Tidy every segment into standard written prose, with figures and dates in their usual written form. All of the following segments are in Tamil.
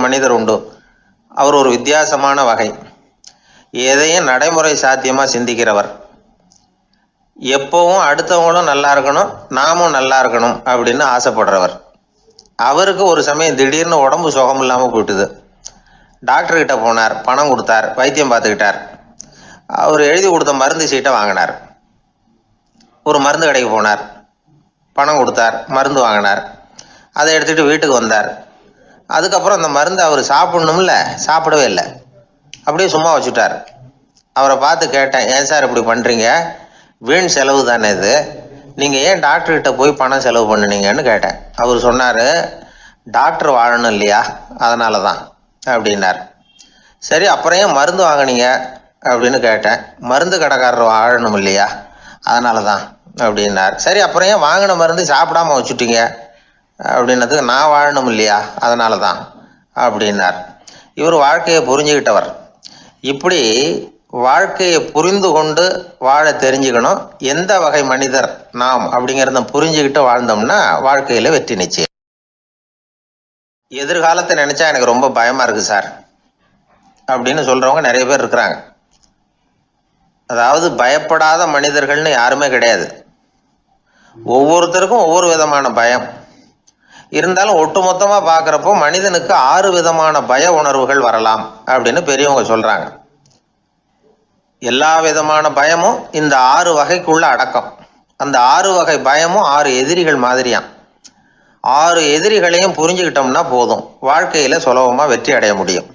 மனிதர் உண்டு. அவர் ஒரு வித்தியாசமான வகை. எதையும் நடைமுறை சாத்தியமாக சிந்திக்கிறவர். எப்பவும் அடுத்தவங்களும் நல்லா இருக்கணும், நாமும் நல்லா இருக்கணும் அப்படின்னு ஆசைப்படுறவர். அவருக்கு ஒரு சமயம் திடீர்னு உடம்பு சுகம் இல்லாமல் போயிட்டுது. டாக்டர்கிட்ட போனார், பணம் கொடுத்தார், வைத்தியம் பார்த்துக்கிட்டார். அவர் எழுதி கொடுத்த மருந்து சீட்டை வாங்கினார். ஒரு மருந்து கடைக்கு போனார், பணம் கொடுத்தார், மருந்து வாங்கினார். அதை எடுத்துகிட்டு வீட்டுக்கு வந்தார். அதுக்கப்புறம் அந்த மருந்து அவர் சாப்பிடணும்ல, சாப்பிடவே இல்லை, அப்படியே சும்மா வச்சுட்டார். அவரை பார்த்து கேட்டேன், ஏன் சார் இப்படி பண்ணுறீங்க, வீண் செலவு தானே இது, நீங்கள் ஏன் டாக்டர்கிட்ட போய் பணம் செலவு பண்ணினீங்கன்னு கேட்டேன். அவர் சொன்னார், டாக்டர் வாழணும் இல்லையா, அதனால தான் அப்படின்னார். சரி, அப்புறம் ஏன் மருந்து வாங்கினீங்க அப்படின்னு கேட்டேன். மருந்து கடைக்காரர் வாழணும் இல்லையா, அதனால தான் அப்படின்னார். சரி, அப்புறம் ஏன் வாங்கின மருந்து சாப்பிடாம வச்சுட்டீங்க அப்படின்னதுக்கு, நான் வாழணும் இல்லையா, அதனால தான் அப்படின்னார். இவர் வாழ்க்கையை புரிஞ்சுக்கிட்டவர். இப்படி வாழ்க்கையை புரிந்து கொண்டு வாழ தெரிஞ்சுக்கணும். எந்த வகை மனிதர் நாம் அப்படிங்கிறத புரிஞ்சுக்கிட்டு வாழ்ந்தோம்னா வாழ்க்கையில வெற்றி நிச்சயம். எதிர்காலத்தை நினைச்சா எனக்கு ரொம்ப பயமா இருக்கு சார் அப்படின்னு சொல்றவங்க நிறைய பேர் இருக்கிறாங்க. அதாவது பயப்படாத மனிதர்கள்னு யாருமே கிடையாது. ஒவ்வொருத்தருக்கும் ஒவ்வொரு விதமான பயம் இருந்தாலும் ஒட்டுமொத்தமா பார்க்குறப்போ மனிதனுக்கு 6 விதமான பய உணர்வுகள் வரலாம் அப்படின்னு பெரியவங்க சொல்றாங்க. எல்லா விதமான பயமும் இந்த 6 வகைக்குள்ள அடக்கம். அந்த 6 வகை பயமும் 6 எதிரிகள் மாதிரியாம். 6 எதிரிகளையும் புரிஞ்சுக்கிட்டோம்னா போதும், வாழ்க்கையில சுலபமா வெற்றி அடைய முடியும்.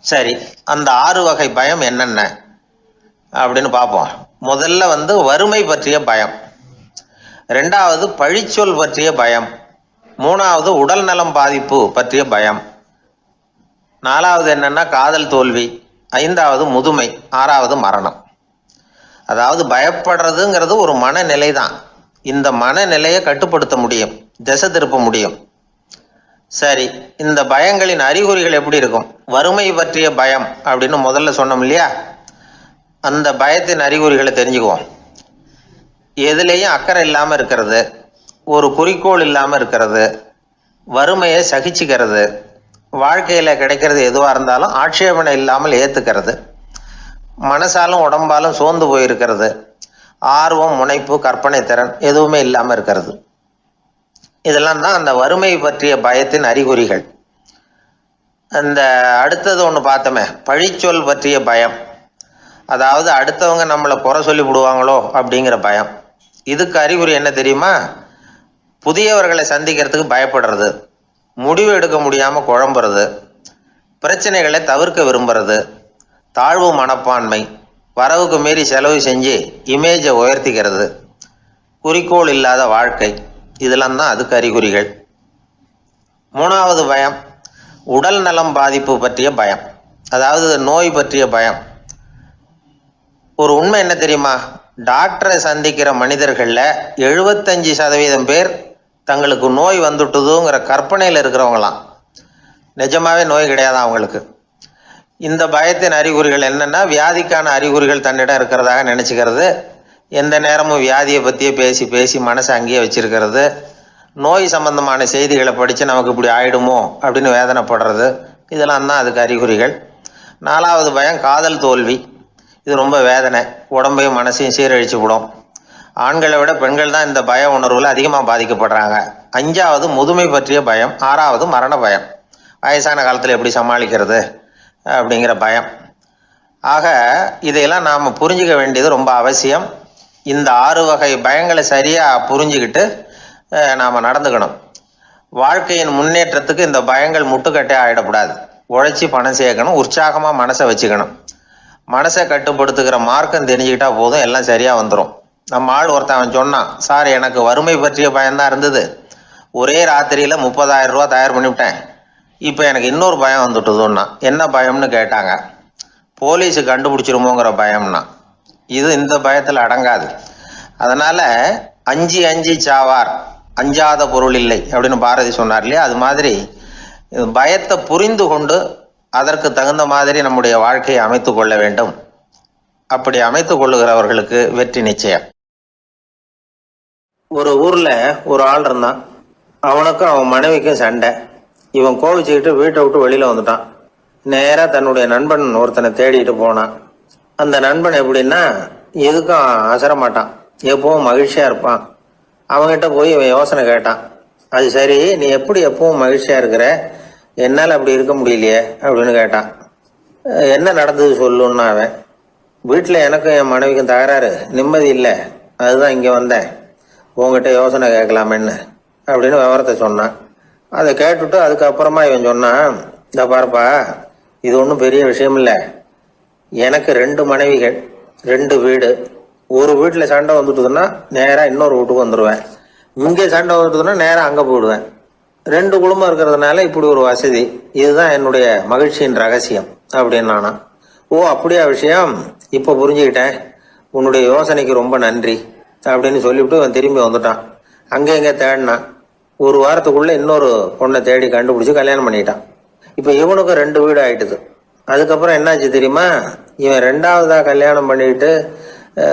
சரி, அந்த 6 வகை பயம் என்னென்ன அப்படின்னு பார்ப்போம். முதல்ல வறுமை பற்றிய பயம், 2வது பழிச்சொல் பற்றிய பயம், 3வது உடல் நலம் பாதிப்பு பற்றிய பயம், 4வது என்னன்னா காதல் தோல்வி, 5வது முதுமை, 6வது மரணம். அதாவது பயப்படுறதுங்கிறது ஒரு மனநிலை தான். இந்த மனநிலையை கட்டுப்படுத்த முடியும், திசை திருப்ப முடியும். சரி, இந்த பயங்களின் அறிகுறிகள் எப்படி இருக்கும்? வறுமை பற்றிய பயம் அப்படின்னு முதல்ல சொன்னோம் இல்லையா, அந்த பயத்தின் அறிகுறிகளை தெரிஞ்சுக்குவோம். எதுலேயும் அக்கறை இல்லாமல் இருக்கிறது, ஒரு குறிக்கோள் இல்லாமல் இருக்கிறது, வறுமையை சகிச்சுக்கிறது, வாழ்க்கையில் கிடைக்கிறது எதுவாக இருந்தாலும் ஆட்சேபனை இல்லாமல் ஏற்றுக்கிறது, மனசாலும் உடம்பாலும் சோர்ந்து போயிருக்கிறது, ஆர்வம், முனைப்பு, கற்பனை திறன் எதுவுமே இல்லாமல் இருக்கிறது. இதெல்லாம் தான் அந்த வறுமை பற்றிய பயத்தின் அறிகுறிகள். அந்த அடுத்தது ஒன்று பார்த்தோமே, பழிச்சொல் பற்றிய பயம். அதாவது அடுத்தவங்க நம்மளை குறை சொல்லி விடுவாங்களோ அப்படிங்கிற பயம். இதுக்கு அறிகுறி என்ன தெரியுமா? புதியவர்களை சந்திக்கிறதுக்கு பயப்படுறது, முடிவு எடுக்க முடியாமல் குழம்புறது, பிரச்சனைகளை தவிர்க்க விரும்புறது, தாழ்வு மனப்பான்மை, வரவுக்கு மீறி செலவு செஞ்சு இமேஜை உயர்த்திக்கிறது, குறிக்கோள் இல்லாத வாழ்க்கை, இதெல்லாம் தான் அதுக்கு அறிகுறிகள். 3வது பயம் உடல் நலம் பாதிப்பு பற்றிய பயம், அதாவது நோய் பற்றிய பயம். ஒரு உண்மை என்ன தெரியுமா? டாக்டரை சந்திக்கிற மனிதர்களில் 75% பேர் தங்களுக்கு நோய் வந்துட்டுதுங்கிற கற்பனையில் இருக்கிறவங்களாம். நிஜமாவே நோய் கிடையாது அவங்களுக்கு. இந்த பயத்தின் அறிகுறிகள் என்னன்னா, வியாதிக்கான அறிகுறிகள் தன்னிடம் இருக்கிறதாக நினச்சிக்கிறது, எந்த நேரமும் வியாதியை பற்றியே பேசி பேசி மனசை அங்கேயே வச்சிருக்கிறது, நோய் சம்பந்தமான செய்திகளை படித்து நமக்கு இப்படி ஆயிடுமோ அப்படின்னு வேதனைப்படுறது, இதெல்லாம் தான் அதுக்கு அறிகுறிகள். 4வது பயம் காதல் தோல்வி. இது ரொம்ப வேதனை, உடம்பையும் மனசையும் சீரழிச்சு விடும். ஆண்களை விட பெண்கள் தான் இந்த பய உணர்வுல அதிகமாக பாதிக்கப்படுறாங்க. 5வது முதுமை பற்றிய பயம். 6வது மரண பயம், வயசான காலத்தில் எப்படி சமாளிக்கிறது அப்படிங்கிற பயம். ஆக இதையெல்லாம் நாம் புரிஞ்சிக்க வேண்டியது ரொம்ப அவசியம். இந்த 6 வகை பயங்களை சரியாக புரிஞ்சுக்கிட்டு நாம் நடந்துக்கணும். வாழ்க்கையின் முன்னேற்றத்துக்கு இந்த பயங்கள் முட்டுக்கட்டே ஆகிடக்கூடாது. உழைச்சி பணம் சேர்க்கணும், உற்சாகமாக மனசை வச்சுக்கணும். மனசை கட்டுப்படுத்துகிற மார்க்கம் தெரிஞ்சுக்கிட்டா போதும், எல்லாம் சரியாக வந்துடும். நம்ம ஆள் ஒருத்தன் சொன்னான், சார் எனக்கு வறுமை பற்றிய பயம்தான் இருந்தது, ஒரே ராத்திரியில் 30,000 ரூபா தயார் பண்ணிவிட்டேன், இப்போ எனக்கு இன்னொரு பயம் வந்துட்டுதுன்னா. என்ன பயம்னு கேட்டாங்க. போலீஸு கண்டுபிடிச்சிருமோங்கிற பயம்னா. இது இந்த பயத்தில் அடங்காது. அதனால் அஞ்சி அஞ்சி சாவார், அஞ்சாத பொருள் இல்லை அப்படின்னு பாரதி சொன்னார் இல்லையா, அது மாதிரி பயத்தை புரிந்து கொண்டு அதற்கு தகுந்த மாதிரி நம்முடைய வாழ்க்கையை அமைத்து கொள்ள வேண்டும். அப்படி அமைத்து கொள்ளுகிறவர்களுக்கு வெற்றி நிச்சயம். ஒரு ஊர்ல ஒரு ஆள் இருந்தான். அவனுக்கும் அவன் மனைவிக்கும் சண்டை. இவன் கோவிச்சுக்கிட்டு வீட்டை விட்டு வெளியில வந்துட்டான். நேரா தன்னுடைய நண்பன் ஒருத்தனை தேடிட்டு போனான். அந்த நண்பன் எப்படின்னா எதுக்கும் அசர மாட்டான், எப்பவும் மகிழ்ச்சியா இருப்பான். அவன்கிட்ட போய் இவன் யோசனை கேட்டான். அது சரி, நீ எப்படி எப்பவும் மகிழ்ச்சியா இருக்கிற, என்னால் அப்படி இருக்க முடியலையே அப்படின்னு கேட்டான். என்ன நடந்தது சொல்லுன்னா அவன், வீட்டில் எனக்கும் என் மனைவிக்கும் தகராறு, நிம்மதி இல்லை, அதுதான் இங்கே வந்தேன் உங்ககிட்ட யோசனை கேட்கலாமேன்னு அப்படின்னு விவரத்தை சொன்னான். அதை கேட்டுட்டு அதுக்கப்புறமா இவன் சொன்னான், இந்த பாருப்பா, இது ஒன்றும் பெரிய விஷயம் இல்லை. எனக்கு 2 மனைவிகள், 2 வீடு. ஒரு வீட்டில் சண்டை வந்துட்டுதுன்னா நேராக இன்னொரு வீட்டுக்கு வந்துடுவேன், இங்கே சண்டை வந்துட்டுதுன்னா நேராக அங்கே போயிடுவேன். 2 குடும்பம் இருக்கிறதுனால இப்படி ஒரு வசதி, இதுதான் என்னுடைய மகிழ்ச்சியின் ரகசியம் அப்படின்னு நானா. ஓ அப்படியா விஷயம், இப்போ புரிஞ்சுக்கிட்டேன், உன்னுடைய யோசனைக்கு ரொம்ப நன்றி அப்படின்னு சொல்லிவிட்டு அவன் திரும்பி வந்துட்டான். அங்கே இங்கே தேடினான். ஒரு வாரத்துக்குள்ள இன்னொரு பொண்ணை தேடி கண்டுபிடிச்சி கல்யாணம் பண்ணிட்டான். இப்போ இவனுக்கும் 2 வீடு ஆயிட்டுது. அதுக்கப்புறம் என்னாச்சு தெரியுமா, இவன் 2வதா கல்யாணம் பண்ணிட்டு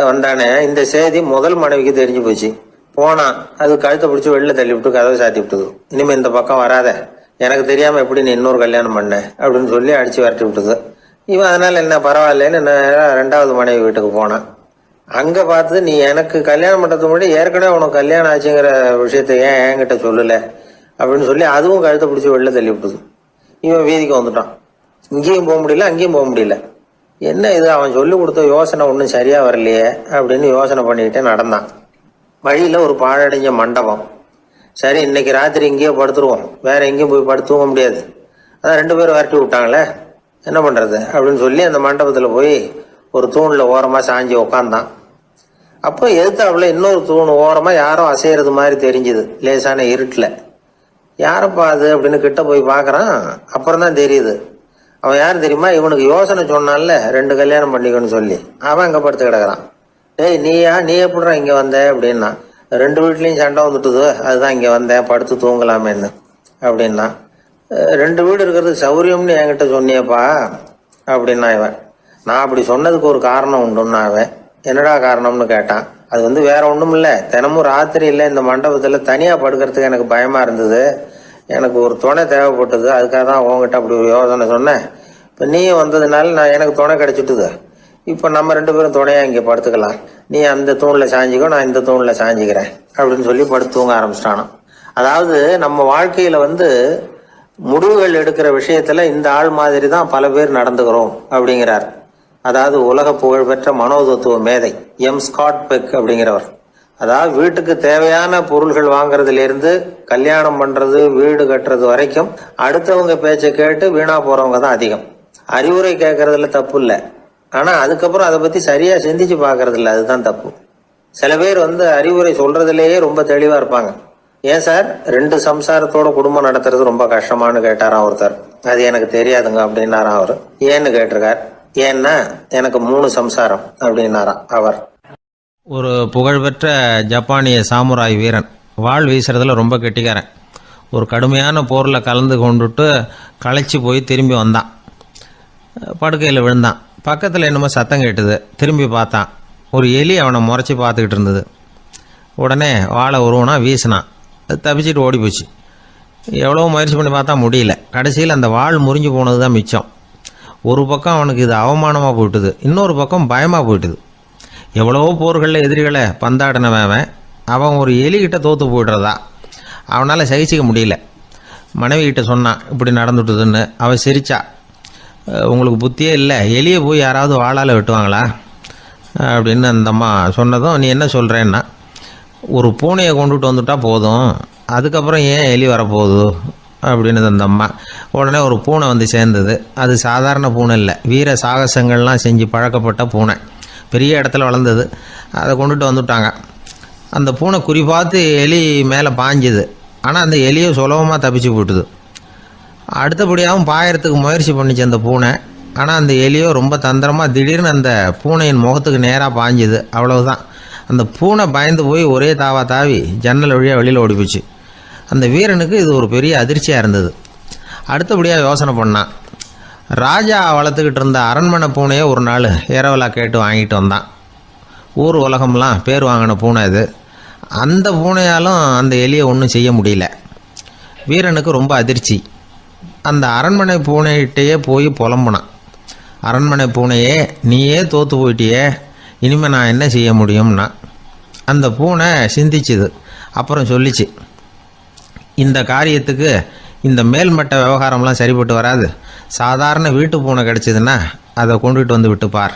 வந்தானே, இந்த செய்தி முதல் மனைவிக்கு தெரிஞ்சு போச்சு. போனான், அது கழுத்தை பிடிச்சி வெளில தள்ளி விட்டு கதவை சாத்தி விட்டுது. இனிமே இந்த பக்கம் வராத, எனக்கு தெரியாம எப்படி நீ இன்னொரு கல்யாணம் பண்ண அப்படின்னு சொல்லி அடிச்சு விரட்டி விட்டுது. இவன் அதனால என்ன பரவாயில்லன்னு 2வது மனைவி வீட்டுக்கு போனான். அங்க பார்த்து, நீ எனக்கு கல்யாணம் பண்றதுக்கு முன்னாடி ஏற்கனவே உனக்கு கல்யாணம் ஆச்சுங்கிற விஷயத்த ஏன் என்கிட்ட சொல்லல அப்படின்னு சொல்லி அதுவும் கழுத்தை பிடிச்சி வெளில தள்ளி விட்டுது. இவன் வீதிக்கு வந்துட்டான். இங்கேயும் போக முடியல, அங்கேயும் போக முடியல. என்ன இது, அவன் சொல்லி கொடுத்த யோசனை ஒன்றும் சரியா வரலையே அப்படின்னு யோசனை பண்ணிக்கிட்டே நடந்தான். வழியில ஒரு பாழடைஞ்ச மண்டபம். சரி, இன்னைக்கு ராத்திரி இங்கேயே படுத்துருவோம், வேற எங்கேயும் போய் படுத்து தூங்க முடியாது, அதான் 2 பேரும் விரட்டி விட்டாங்களே, என்ன பண்றது அப்படின்னு சொல்லி அந்த மண்டபத்துல போய் ஒரு தூண்ல ஓரமா சாஞ்சி உக்காந்தான். அப்போ எதிர்த்தாப்புல இன்னொரு தூண் ஓரமா யாரோ அசையறது மாதிரி தெரிஞ்சுது, லேசான இருட்டுல. யாரப்பா அது அப்படின்னு கிட்ட போய் பாக்குறான். அப்புறம் தான் தெரியுது, அவன் யாரு தெரியுமா, இவனுக்கு யோசனை சொன்னான்ல 2 கல்யாணம் பண்ணிக்கணும்னு சொல்லி, அவன் அங்க படுத்து கிடக்குறான். டேய் நீ எப்படிடா இங்க வந்த அப்படின்னா, 2 வீட்லயும் சண்டை வந்துட்டுது, அதுதான் இங்க வந்தேன் படுத்து தூங்கலாமேன்னு அப்படின்னா. 2 வீடு இருக்கிறது சௌரியம்னு என்கிட்ட சொன்னியப்பா அப்படின்னா இவன். நான் அப்படி சொன்னதுக்கு ஒரு காரணம் உண்டுன்னா அவன். என்னடா காரணம்னு கேட்டான். அது வேற ஒண்ணும் இல்லை, தினமும் ராத்திரியில இந்த மண்டபத்துல தனியா படுக்கிறதுக்கு எனக்கு பயமா இருந்தது, எனக்கு ஒரு துணை தேவைப்பட்டது, அதுக்காக தான் உங்ககிட்ட அப்படி ஒரு யோசனை சொன்னேன். இப்ப நீயும் வந்ததுனால எனக்கு துணை கிடைச்சிட்டுது. இப்ப நம்ம 2 பேரும் துணையா இங்க படுத்துக்கலாம், நீ அந்த தூண்ல சாஞ்சிக்கோ, நான் இந்த தூண்ல சாஞ்சிக்கிறேன் அப்படின்னு சொல்லி படுத்து தூங்க ஆரம்பிச்சிட்டானோ. அதாவது நம்ம வாழ்க்கையில முடிவுகள் எடுக்கிற விஷயத்துல இந்த ஆள் மாதிரி தான் பல பேர் நடந்துக்கிறோம் அப்படிங்கிறார். அதாவது உலக புகழ்பெற்ற மனோதத்துவ மேதை எம் ஸ்காட் பெக் அப்படிங்கிறவர். அதாவது வீட்டுக்கு தேவையான பொருள்கள் வாங்குறதுல இருந்து கல்யாணம் பண்றது, வீடு கட்டுறது வரைக்கும் அடுத்தவங்க பேச்சை கேட்டு வீணா போறவங்க தான் அதிகம். அறிவுரை கேட்கறதுல தப்பு இல்லை, ஆனா அதுக்கப்புறம் அதை பத்தி சரியா சிந்திச்சு பாக்குறது இல்லை, அதுதான் தப்பு. சில பேர் அறிவுரை சொல்றதுலயே ரொம்ப தெளிவா இருப்பாங்க. ஏன் சார் 2 சம்சாரத்தோட குடும்பம் நடத்துறது ரொம்ப கஷ்டமானு கேட்டாராம் ஒருத்தர். அது எனக்கு தெரியாதுங்க அப்படின்னாராம் அவரு. ஏன்னு கேட்டிருக்கார். ஏன்னா எனக்கு 3 சம்சாரம் அப்படின்னாராம் அவர். ஒரு புகழ்பெற்ற ஜப்பானிய சாமுராய் வீரன், வாள் வீசுறதுல ரொம்ப கெட்டிக்காரன். ஒரு கடுமையான போரில் கலந்து கொண்டுட்டு களைச்சி போய் திரும்பி வந்தான். படுக்கையில் விழுந்தான். பக்கத்தில் என்னமோ சத்தம் கேட்டுது. திரும்பி பார்த்தான். ஒரு எலி அவனை முறைச்சி பார்த்துக்கிட்டு இருந்தது. உடனே வாழை உருவனா வீசினான். அது தப்பிச்சிட்டு ஓடி போச்சு. எவ்வளோ முயற்சி பண்ணி பார்த்தா முடியல. கடைசியில் அந்த வாள் முறிஞ்சு போனது தான் மிச்சம். ஒரு பக்கம் அவனுக்கு இது அவமானமாக போயிட்டுது, இன்னொரு பக்கம் பயமாக போயிட்டுது. எவ்வளவோ போர்களில் எதிரிகளை பந்தாடினவன் அவன் ஒரு எலிகிட்ட தோற்று போய்டுறதா அவனால் சகிச்சிக்க முடியல. மனைவி கிட்ட சொன்னான் இப்படி நடந்துட்டுதுன்னு. அவள் சிரிச்சா. உங்களுக்கு புத்தியே இல்லை, எலியை போய் யாராவது வாளால் வெட்டுவாங்களா அப்படின்னு அந்த அம்மா சொன்னதும், நீ என்ன சொல்கிறேன்னா, ஒரு பூனையை கொண்டுட்டு வந்துட்டா போதும், அதுக்கப்புறம் ஏன் எலி வரப்போகுது அப்படின்னு அந்த அம்மா. உடனே ஒரு பூனை சேர்ந்தது. அது சாதாரண பூனை இல்லை, வீர சாகசங்கள்லாம் செஞ்சு பழக்கப்பட்ட பூனை, பெரிய இடத்துல வளர்ந்தது. அதை கொண்டுட்டு வந்துட்டாங்க. அந்த பூனை குறிப்பாத்து எலி மேலே பாஞ்சுது. ஆனால் அந்த எலியை சுலபமாக தப்பிச்சு போட்டுது. அடுத்தபடியாகவும் பாயறதுக்கு முயற்சி பண்ணிச்சு அந்த பூனை. ஆனால் அந்த எலியோ ரொம்ப தந்திரமாக திடீர்னு அந்த பூனையின் முகத்துக்கு நேராக பாஞ்சுது. அவ்வளவுதான். அந்த பூனை பயந்து போய் ஒரே தாவி ஜன்னல் வழியாக வெளியில் ஓடிப்போச்சு. அந்த வீரனுக்கு இது ஒரு பெரிய அதிர்ச்சியாக இருந்தது. அடுத்தபடியாக யோசனை பண்ணான். ராஜா வளர்த்துக்கிட்டு இருந்த அரண்மனை பூனையை ஒரு நாள் இரவலாக கேட்டு வாங்கிட்டு வந்தான். ஊர் உலகம்லாம் பேர் வாங்கின பூனை இது. அந்த பூனையாலும் அந்த எலியை ஒன்றும் செய்ய முடியல. வீரனுக்கு ரொம்ப அதிர்ச்சி. அந்த அரண்மனை பூனைகிட்டேயே போய் புலம்புனான். அரண்மனை பூனையே, நீயே தோற்று போயிட்டியே, இனிமேல் நான் என்ன செய்ய முடியும்னா. அந்த பூனை சிந்திச்சுது. அப்புறம் சொல்லிச்சு, இந்த காரியத்துக்கு இந்த மேல்மட்ட விவகாரம்லாம் சரிப்பட்டு வராது. சாதாரண வீட்டு பூனை கிடச்சிதுன்னா அதை கொண்டுகிட்டு வந்து விட்டுப்பார்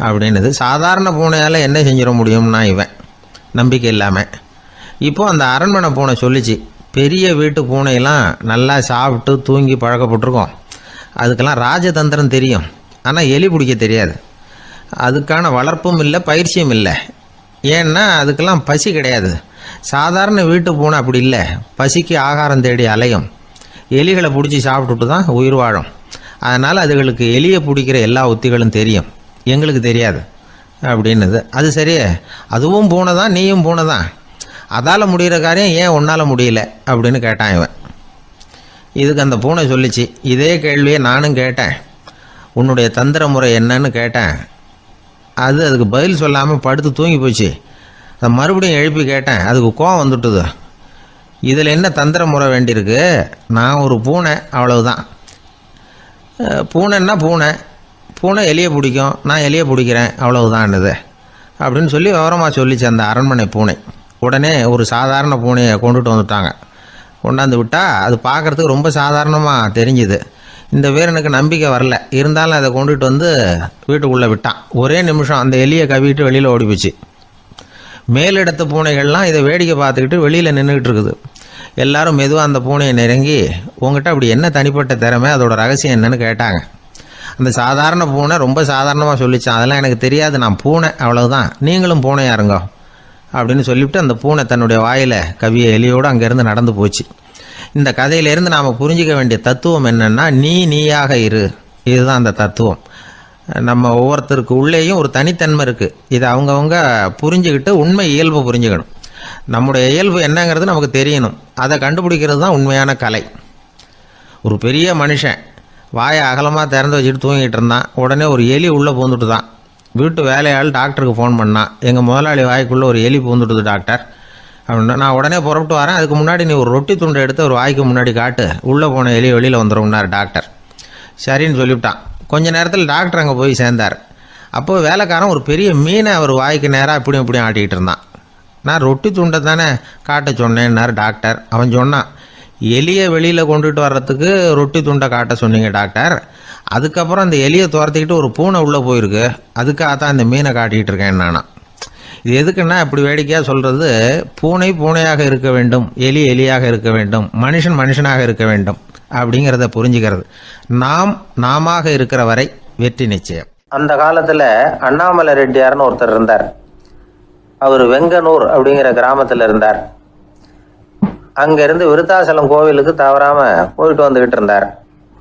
அப்படின்னுது. சாதாரண பூனையால் என்ன செஞ்சிட முடியும்னா இவன் நம்பிக்கை இல்லாமல். இப்போது அந்த அரண்மனை பூனை சொல்லிச்சு, பெரிய வீட்டு பூனையெல்லாம் நல்லா சாப்பிட்டு தூங்கி பழக்கப்பட்டிருக்கோம். அதுக்கெல்லாம் ராஜதந்திரம் தெரியும், ஆனால் எலி பிடிக்க தெரியாது. அதுக்கான வளர்ப்பும் இல்லை, பயிற்சியும் இல்லை. ஏன்னா அதுக்கெல்லாம் பசி கிடையாது. சாதாரண வீட்டு பூனை அப்படி இல்லை, பசிக்கு ஆகாரம் தேடி அலையும். எலிகளை பிடிச்சி சாப்பிட்டுட்டு தான் உயிர் வாழும். அதனால் அதுகளுக்கு எலியை பிடிக்கிற எல்லா உத்திகளும் தெரியும், எங்களுக்கு தெரியாது அப்படின்னுது. அது சரியே, அதுவும் பூனை தான், நீயும் பூனை தான். அதால் முடிகிற காரியம் ஏன் உன்னால் முடியல அப்படின்னு கேட்டான் இவன். இதுக்கு அந்த பூனை சொல்லிச்சு, இதே கேள்வியை நானும் கேட்டேன், உன்னுடைய தந்திர முறை என்னன்னு கேட்டேன். அதுக்கு பதில் சொல்லாமல் படுத்து தூங்கி போச்சு. அதை மறுபடியும் எழுப்பி கேட்டேன், அதுக்கு கோவம் வந்துட்டுது. இதில் என்ன தந்திர முறை வேண்டியிருக்கு? நான் ஒரு பூனை, அவ்வளவுதான். பூனைன்னா பூனை, பூனை எலியை பிடிக்கும், நான் எலியை பிடிக்கிறேன், அவ்வளவுதான்னுது அப்படின்னு சொல்லி விவரமாக சொல்லிச்சு அந்த அரண்மனை பூனை. உடனே ஒரு சாதாரண பூனையை கொண்டுட்டு வந்துட்டாங்க. கொண்டாந்து விட்டால் அது பார்க்குறதுக்கு ரொம்ப சாதாரணமாக தெரிஞ்சுது. இந்த வீரனுக்கு நம்பிக்கை வரல. இருந்தாலும் அதை கொண்டுட்டு வந்து வீட்டுக்குள்ளே விட்டான். ஒரே நிமிஷம் அந்த எலியை கவிட்டு வெளியில் ஓடி போச்சு. மேலிடத்து பூனைகள்லாம் இதை வேடிக்கை பார்த்துக்கிட்டு வெளியில் நின்றுக்கிட்டு இருக்குது. எல்லாரும் மெதுவாக அந்த பூனையை நெருங்கி, உங்ககிட்ட அப்படி என்ன தனிப்பட்ட திறமை, அதோட ரகசியம் என்னன்னு கேட்டாங்க. அந்த சாதாரண பூனை ரொம்ப சாதாரணமாக சொல்லிச்சான், அதெல்லாம் எனக்கு தெரியாது, நான் பூனை, அவ்வளவுதான், நீங்களும் பூனையாக இருங்கோ அப்படின்னு சொல்லிவிட்டு அந்த பூனை தன்னுடைய வாயில் கவிய எலியோடு அங்கேருந்து நடந்து போச்சு. இந்த கதையிலேருந்து நாம் புரிஞ்சிக்க வேண்டிய தத்துவம் என்னென்னா, நீயாக இரு. இதுதான் அந்த தத்துவம். நம்ம ஒவ்வொருத்தருக்கு உள்ளேயும் ஒரு தனித்தன்மை இருக்குது. இதை அவங்கவுங்க புரிஞ்சுக்கிட்டு உண்மை இயல்பு புரிஞ்சுக்கணும். நம்முடைய இயல்பு என்னங்கிறது நமக்கு தெரியணும். அதை கண்டுபிடிக்கிறது தான் உண்மையான கலை. ஒரு பெரிய மனுஷன் வாயை அகலமாக திறந்து வச்சுட்டு தூங்கிட்டு இருந்தான். உடனே ஒரு எலி உள்ளே பூந்துட்டு தான். வீட்டு வேலையாள் டாக்டருக்கு ஃபோன் பண்ணான், எங்கள் முதலாளி வாய்க்குள்ளே ஒரு எலி பூந்துட்டுது டாக்டர் அப்படின்னா. நான் உடனே புறப்பட்டு வரேன், அதுக்கு முன்னாடி நீ ஒரு ரொட்டி துண்டை எடுத்து ஒரு வாய்க்கு முன்னாடி காட்டு, உள்ளே போன எலி வெளியில் வந்துடும்னார் டாக்டர். சரின்னு சொல்லிவிட்டான். கொஞ்ச நேரத்தில் டாக்டர் அங்கே போய் சேர்ந்தார். அப்போது வேலைக்காரன் ஒரு பெரிய மீனை அவர் வாய்க்கு நேராக இப்படியும் ஆட்டிக்கிட்டு இருந்தான். நான் ரொட்டி துண்டை தானே காட்ட சொன்னேன்னார் டாக்டர். அவன் சொன்னான், எலியை வெளியில் கொண்டுட்டு வர்றதுக்கு ரொட்டி துண்டை காட்ட சொன்னீங்க டாக்டர், அதுக்கப்புறம் அந்த எலியை துரத்திக்கிட்டு ஒரு பூனை உள்ளே போயிருக்கு, அதுக்காக தான் இந்த மீனை காட்டிகிட்டு இருக்கேன் நானா. இது எதுக்குன்னா, இப்படி வேடிக்கையாக சொல்கிறது, பூனை பூனையாக இருக்க வேண்டும், எலி எலியாக இருக்க வேண்டும், மனுஷன் மனுஷனாக இருக்க வேண்டும் அப்படிங்கிறத புரிஞ்சுக்கிறது. நாம இருக்கிற வரை வெற்றி நிச்சயம். அந்த காலத்தில் அண்ணாமலை ரெட்டியார்னு ஒருத்தர் இருந்தார். அவர் வெங்கனூர் அப்படிங்கிற கிராமத்தில் இருந்தார். அங்கேருந்து விருத்தாசலம் கோவிலுக்கு தவறாமல் போயிட்டு வந்துக்கிட்டு இருந்தார்.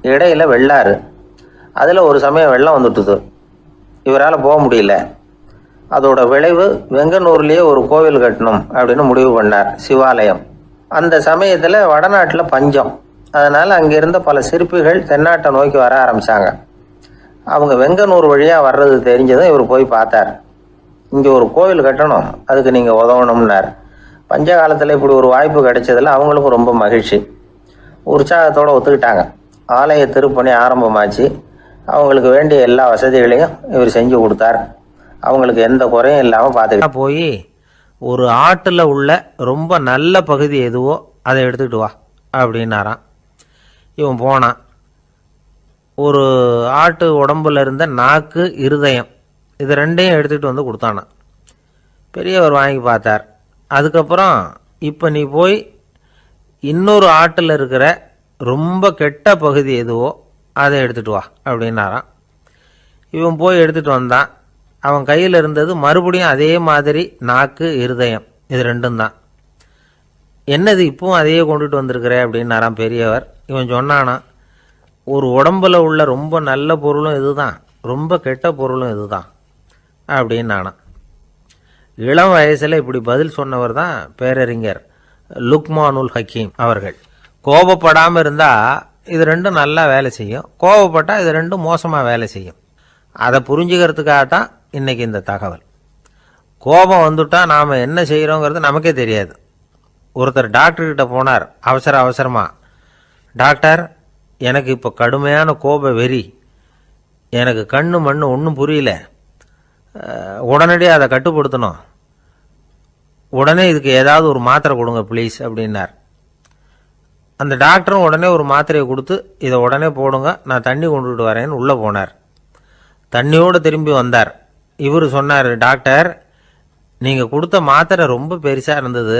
இடையில வெள்ளாறு, அதில் ஒரு சமயம் வெள்ளம் வந்துட்டுது. இவரால் போக முடியல. அதோட விளைவு வெங்கனூர்லேயே ஒரு கோவில் கட்டணும் அப்படின்னு முடிவு பண்ணார், சிவாலயம். அந்த சமயத்தில் வடநாட்டில் பஞ்சம். அதனால் அங்கே இருந்த பல சிற்பிகள் தென்னாட்டை நோக்கி வர ஆரம்பித்தாங்க. அவங்க வெங்கனூர் வழியாக வர்றது தெரிஞ்சதும் இவர் போய் பார்த்தார். இங்கே ஒரு கோவில் கட்டணும், அதுக்கு நீங்கள் உதவணும்னார். பஞ்ச காலத்தில் இப்படி ஒரு வாய்ப்பு கிடைச்சதில் அவங்களுக்கும் ரொம்ப மகிழ்ச்சி. உற்சாகத்தோடு ஒத்துக்கிட்டாங்க. ஆலய திருப்பணி ஆரம்பமாச்சு. அவங்களுக்கு வேண்டிய எல்லா வசதிகளையும் இவர் செஞ்சு கொடுத்தார். அவங்களுக்கு எந்த குறையும் இல்லாமல் பார்த்துக்கிட்டா போய் ஒரு ஆட்டில் உள்ள ரொம்ப நல்ல பகுதி எதுவோ அதை எடுத்துக்கிட்டு வா அப்படின்னாராம். இவன் போனான். ஒரு ஆட்டு உடம்புல இருந்த நாக்கு, இருதயம், இது ரெண்டையும் எடுத்துகிட்டு வந்து கொடுத்தானான். பெரியவர் வாங்கி பார்த்தார். அதுக்கப்புறம், இப்போ நீ போய் இன்னொரு ஆட்டில் இருக்கிற ரொம்ப கெட்ட பகுதி எதுவோ அதை எடுத்துகிட்டு வா அப்படின்னாராம். இவன் போய் எடுத்துகிட்டு வந்தான். அவன் கையில் இருந்தது மறுபடியும் அதே மாதிரி நாக்கு, இருதயம், இது ரெண்டும் தான். என்னது இப்பவும் அதையே கொண்டுட்டு வந்திருக்கிற அப்படின்னாராம் பெரியவர். இவன் சொன்னானா, ஒரு உடம்புல உள்ள ரொம்ப நல்ல பொருளும் இதுதான், ரொம்ப கெட்ட பொருளும் இதுதான் அப்படின்னானா. இளம் வயசில் இப்படி பதில் சொன்னவர் தான் பேரறிஞர் லுக்மானுல் ஹக்கீம் அவர்கள். கோபப்படாமல் இருந்தால் இது ரெண்டும் நல்லா வேலை செய்யும், கோபப்பட்டால் இது ரெண்டும் மோசமாக வேலை செய்யும். அதை புரிஞ்சுக்கிறதுக்காகத்தான் இன்றைக்கி இந்த தகவல். கோபம் வந்துட்டால் நாம் என்ன செய்கிறோங்கிறது நமக்கே தெரியாது. ஒருத்தர் டாக்டர்கிட்ட போனார் அவசரமாக. டாக்டர், எனக்கு இப்போ கடுமையான கோப வெறி, எனக்கு கண்ணு மண்ணு ஒன்றும் புரியல, உடனடியாக அதை கட்டுப்படுத்தணும், உடனே இதுக்கு ஏதாவது ஒரு மாத்திரை கொடுங்க ப்ளீஸ் அப்படின்னார். அந்த டாக்டரும் உடனே ஒரு மாத்திரையை கொடுத்து இதை உடனே போடுங்க, நான் தண்ணி கொண்டுகிட்டு வரேன்னு உள்ளே போனார். தண்ணியோடு திரும்பி வந்தார். இவர் சொன்னார், டாக்டர் நீங்கள் கொடுத்த மாத்திரை ரொம்ப பெருசாக இருந்தது,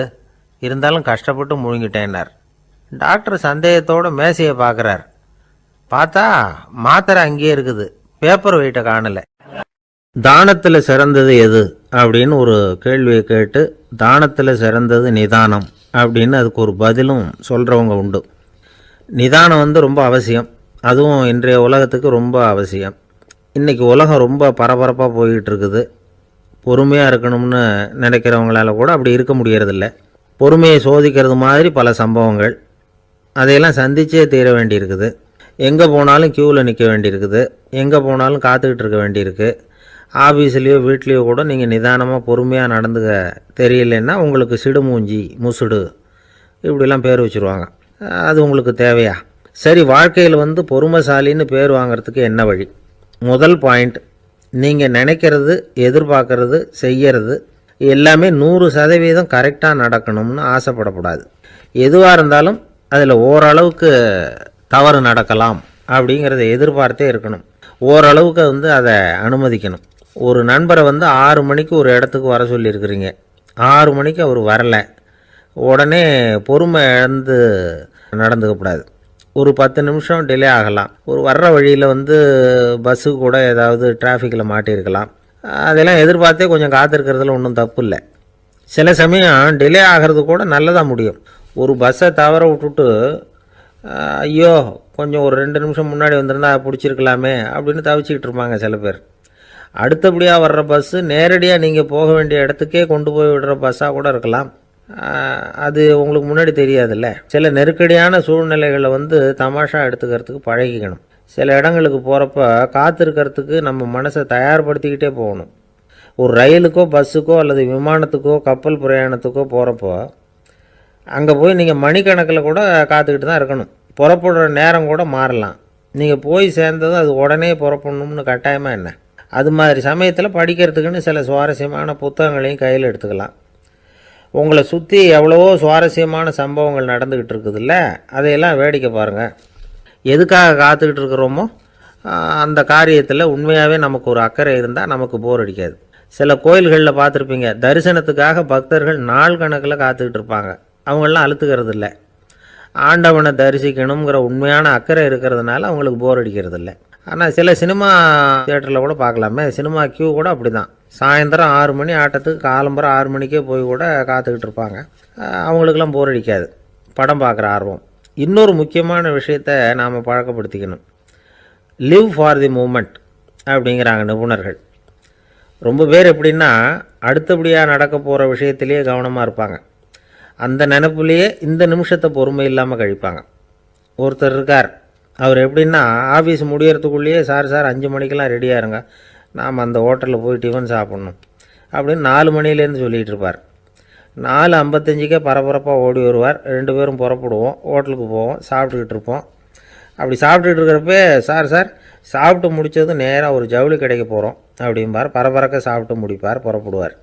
இருந்தாலும் கஷ்டப்பட்டு முழுங்கிட்டேன்னார். டாக்டர் சந்தேகத்தோடு மேசையை பார்க்குறார். பார்த்தா மாத்திரை அங்கேயே இருக்குது, பேப்பர் வெயிட்டை காணலை. தானத்தில் சிறந்தது எது அப்படின்னு ஒரு கேள்வியை கேட்டு, தானத்தில் சிறந்தது நிதானம் அப்படின்னு அதுக்கு ஒரு பதிலும் சொல்கிறவங்க உண்டு. நிதானம் ரொம்ப அவசியம், அதுவும் இன்றைய உலகத்துக்கு ரொம்ப அவசியம். இன்றைக்கி உலகம் ரொம்ப பரபரப்பாக போய்கிட்டு இருக்குது. பொறுமையாக இருக்கணும்னு நினைக்கிறவங்களால கூட அப்படி இருக்க முடியறதில்ல. பொறுமையை சோதிக்கிறது மாதிரி பல சம்பவங்கள், அதையெல்லாம் சந்திச்சே தீர வேண்டியிருக்குது. எங்கே போனாலும் க்யூவில் நிற்க வேண்டியிருக்குது, எங்கே போனாலும் காத்துக்கிட்டு இருக்க வேண்டியிருக்கு. ஆஃபீஸ்லேயோ வீட்லேயோ கூட நீங்கள் நிதானமாக பொறுமையாக நடந்துக்க தெரியலன்னா உங்களுக்கு சிடுமூஞ்சி, முசுடு இப்படிலாம் பேர் வச்சுருவாங்க. அது உங்களுக்கு தேவையா? சரி, வாழ்க்கையில் பொறுமைசாலின்னு பேர் வாங்கிறதுக்கு என்ன வழி? முதல் பாயிண்ட், நீங்கள் நினைக்கிறது, எதிர்பார்க்கறது, செய்கிறது எல்லாமே 100% கரெக்டாக நடக்கணும்னு ஆசைப்படக்கூடாது. எதுவாக இருந்தாலும் அதில் ஓரளவுக்கு தவறு நடக்கலாம் அப்படிங்கிறத எதிர்பார்த்தே இருக்கணும். ஓரளவுக்கு அதை அனுமதிக்கணும். ஒரு நண்பரை 6 மணிக்கு ஒரு இடத்துக்கு வர சொல்லியிருக்கிறீங்க, 6 மணிக்கு அவர் வரலை, உடனே பொறுமை இழந்து நடந்துக்கக்கூடாது. ஒரு 10 நிமிஷம் டிலே ஆகலாம். ஒரு வர்ற வழியில் பஸ்ஸு கூட ஏதாவது டிராஃபிக்கில் மாட்டியிருக்கலாம். அதெல்லாம் எதிர்பார்த்தே கொஞ்சம் காத்திருக்கிறதுல ஒன்றும் தப்பு இல்லை. சில சமயம் டிலே ஆகிறது கூட நல்லதாக முடியும். ஒரு பஸ்ஸை தவற விட்டுட்டு, ஐயோ கொஞ்சம் ஒரு 2 நிமிஷம் முன்னாடி வந்திருந்தா பிடிச்சிருக்கலாமே அப்படின்னு தவிச்சிக்கிட்டு இருப்பாங்க சில பேர். அடுத்தபடியாக வர்ற பஸ்ஸு நேரடியாக நீங்கள் போக வேண்டிய இடத்துக்கே கொண்டு போய் விடுற பஸ்ஸாக கூட இருக்கலாம். அது உங்களுக்கு முன்னாடி தெரியாதுல்ல. சில நெருக்கடியான சூழ்நிலைகளை தமாஷா எடுத்துக்கிறதுக்கு பழகிக்கணும். சில இடங்களுக்கு போகிறப்ப காத்திருக்கிறதுக்கு நம்ம மனசை தயார்படுத்திக்கிட்டே போகணும். ஒரு ரயிலுக்கோ பஸ்ஸுக்கோ அல்லது விமானத்துக்கோ கப்பல் பிரயாணத்துக்கோ போகிறப்போ அங்கே போய் நீங்கள் மணிக்கணக்கில் கூட காத்துக்கிட்டு தான் இருக்கணும். புறப்படுற நேரம் கூட மாறலாம். நீங்கள் போய் சேர்ந்ததும் அது உடனே புறப்படணும்னு கட்டாயமாக என்ன? அது மாதிரி சமயத்தில் படிக்கிறதுக்குன்னு சில சுவாரஸ்யமான புத்தகங்களையும் கையில் எடுத்துக்கலாம். உங்களை சுற்றி எவ்வளவோ சுவாரஸ்யமான சம்பவங்கள் நடந்துக்கிட்டு இருக்குதுல்ல, அதையெல்லாம் வேடிக்கை பாருங்கள். எதுக்காக காத்துக்கிட்டு இருக்கிறோமோ அந்த காரியத்தில் உண்மையாகவே நமக்கு ஒரு அக்கறை இருந்தால் நமக்கு போர் அடிக்காது. சில கோயில்களில் பார்த்துருப்பீங்க, தரிசனத்துக்காக பக்தர்கள் நாள் கணக்கில் காத்துக்கிட்டு இருப்பாங்க. அவங்களெலாம் அழுத்துக்கிறது இல்லை. ஆண்டவனை தரிசிக்கணுங்கிற உண்மையான அக்கறை இருக்கிறதுனால அவங்களுக்கு போர் அடிக்கிறது இல்லை. ஆனால் சில சினிமா தியேட்டரில் கூட பார்க்கலாமே, சினிமா கியூ கூட அப்படி தான். சாயந்தரம் 6 மணி ஆட்டத்துக்கு காலம்பரம் 6 மணிக்கே போய் கூட காத்துக்கிட்டு இருப்பாங்க. அவங்களுக்கெல்லாம் போர் அடிக்காது, படம் பார்க்குற ஆர்வம். இன்னொரு முக்கியமான விஷயத்தை நாம் பழக்கப்படுத்திக்கணும். லிவ் ஃபார் தி மூமெண்ட் அப்படிங்கிறாங்க நிபுணர்கள். ரொம்ப பேர் எப்படின்னா அடுத்தபடியாக நடக்க போகிற விஷயத்திலேயே கவனமாக இருப்பாங்க. அந்த நினைப்புலேயே இந்த நிமிஷத்தை பொறுமை இல்லாமல் கழிப்பாங்க. ஒருத்தர் இருக்கார், அவர் எப்படின்னா ஆஃபீஸ் முடியறதுக்குள்ளேயே சார் 5 மணிக்கெல்லாம் ரெடியாக இருங்க, நாம் அந்த ஹோட்டலில் போய் டிஃபன் சாப்பிட்ணும் அப்படின்னு 4 மணிலேருந்து சொல்லிகிட்டு இருப்பார். 4:55க்கே பரபரப்பாக ஓடி வருவார். 2 பேரும் புறப்படுவோம், ஹோட்டலுக்கு போவோம், சாப்பிட்டுக்கிட்டு இருப்போம். அப்படி சாப்பிட்டுக்கிட்டு இருக்கிறப்ப சார் சாப்பிட்டு முடித்ததும் நேராக ஒரு ஜவுளி கடைக்கு போகிறோம் அப்படிம்பார். பரபரக்க சாப்பிட்டு முடிப்பார், புறப்படுவார்.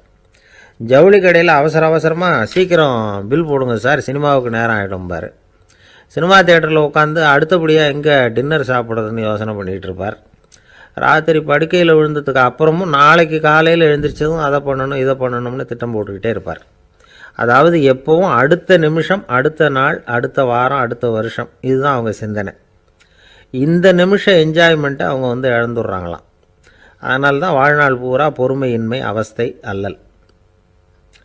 ஜவுளி கடையில் அவசரமாக சீக்கிரம் பில் போடுங்க சார், சினிமாவுக்கு நேரம் ஆகிடும்பார். சினிமா தியேட்டரில் உட்காந்து அடுத்தபடியாக எங்கே டின்னர் சாப்பிட்றதுன்னு யோசனை பண்ணிகிட்டு இருப்பார். ராத்திரி படுக்கையில் விழுந்ததுக்கு அப்புறமும் நாளைக்கு காலையில் எழுந்திரிச்சதும் அதை பண்ணணும் இதை பண்ணணும்னு திட்டம் போட்டுக்கிட்டே இருப்பார். அதாவது எப்போவும் அடுத்த நிமிஷம், அடுத்த நாள், அடுத்த வாரம், அடுத்த வருஷம், இதுதான் அவங்க சிந்தனை. இந்த நிமிஷம் என்ஜாய்மெண்ட்டை அவங்க இழந்துடுறாங்களாம். அதனால தான் வாழ்நாள் பூரா பொறுமையின்மை, அவஸ்தை, அல்லல்.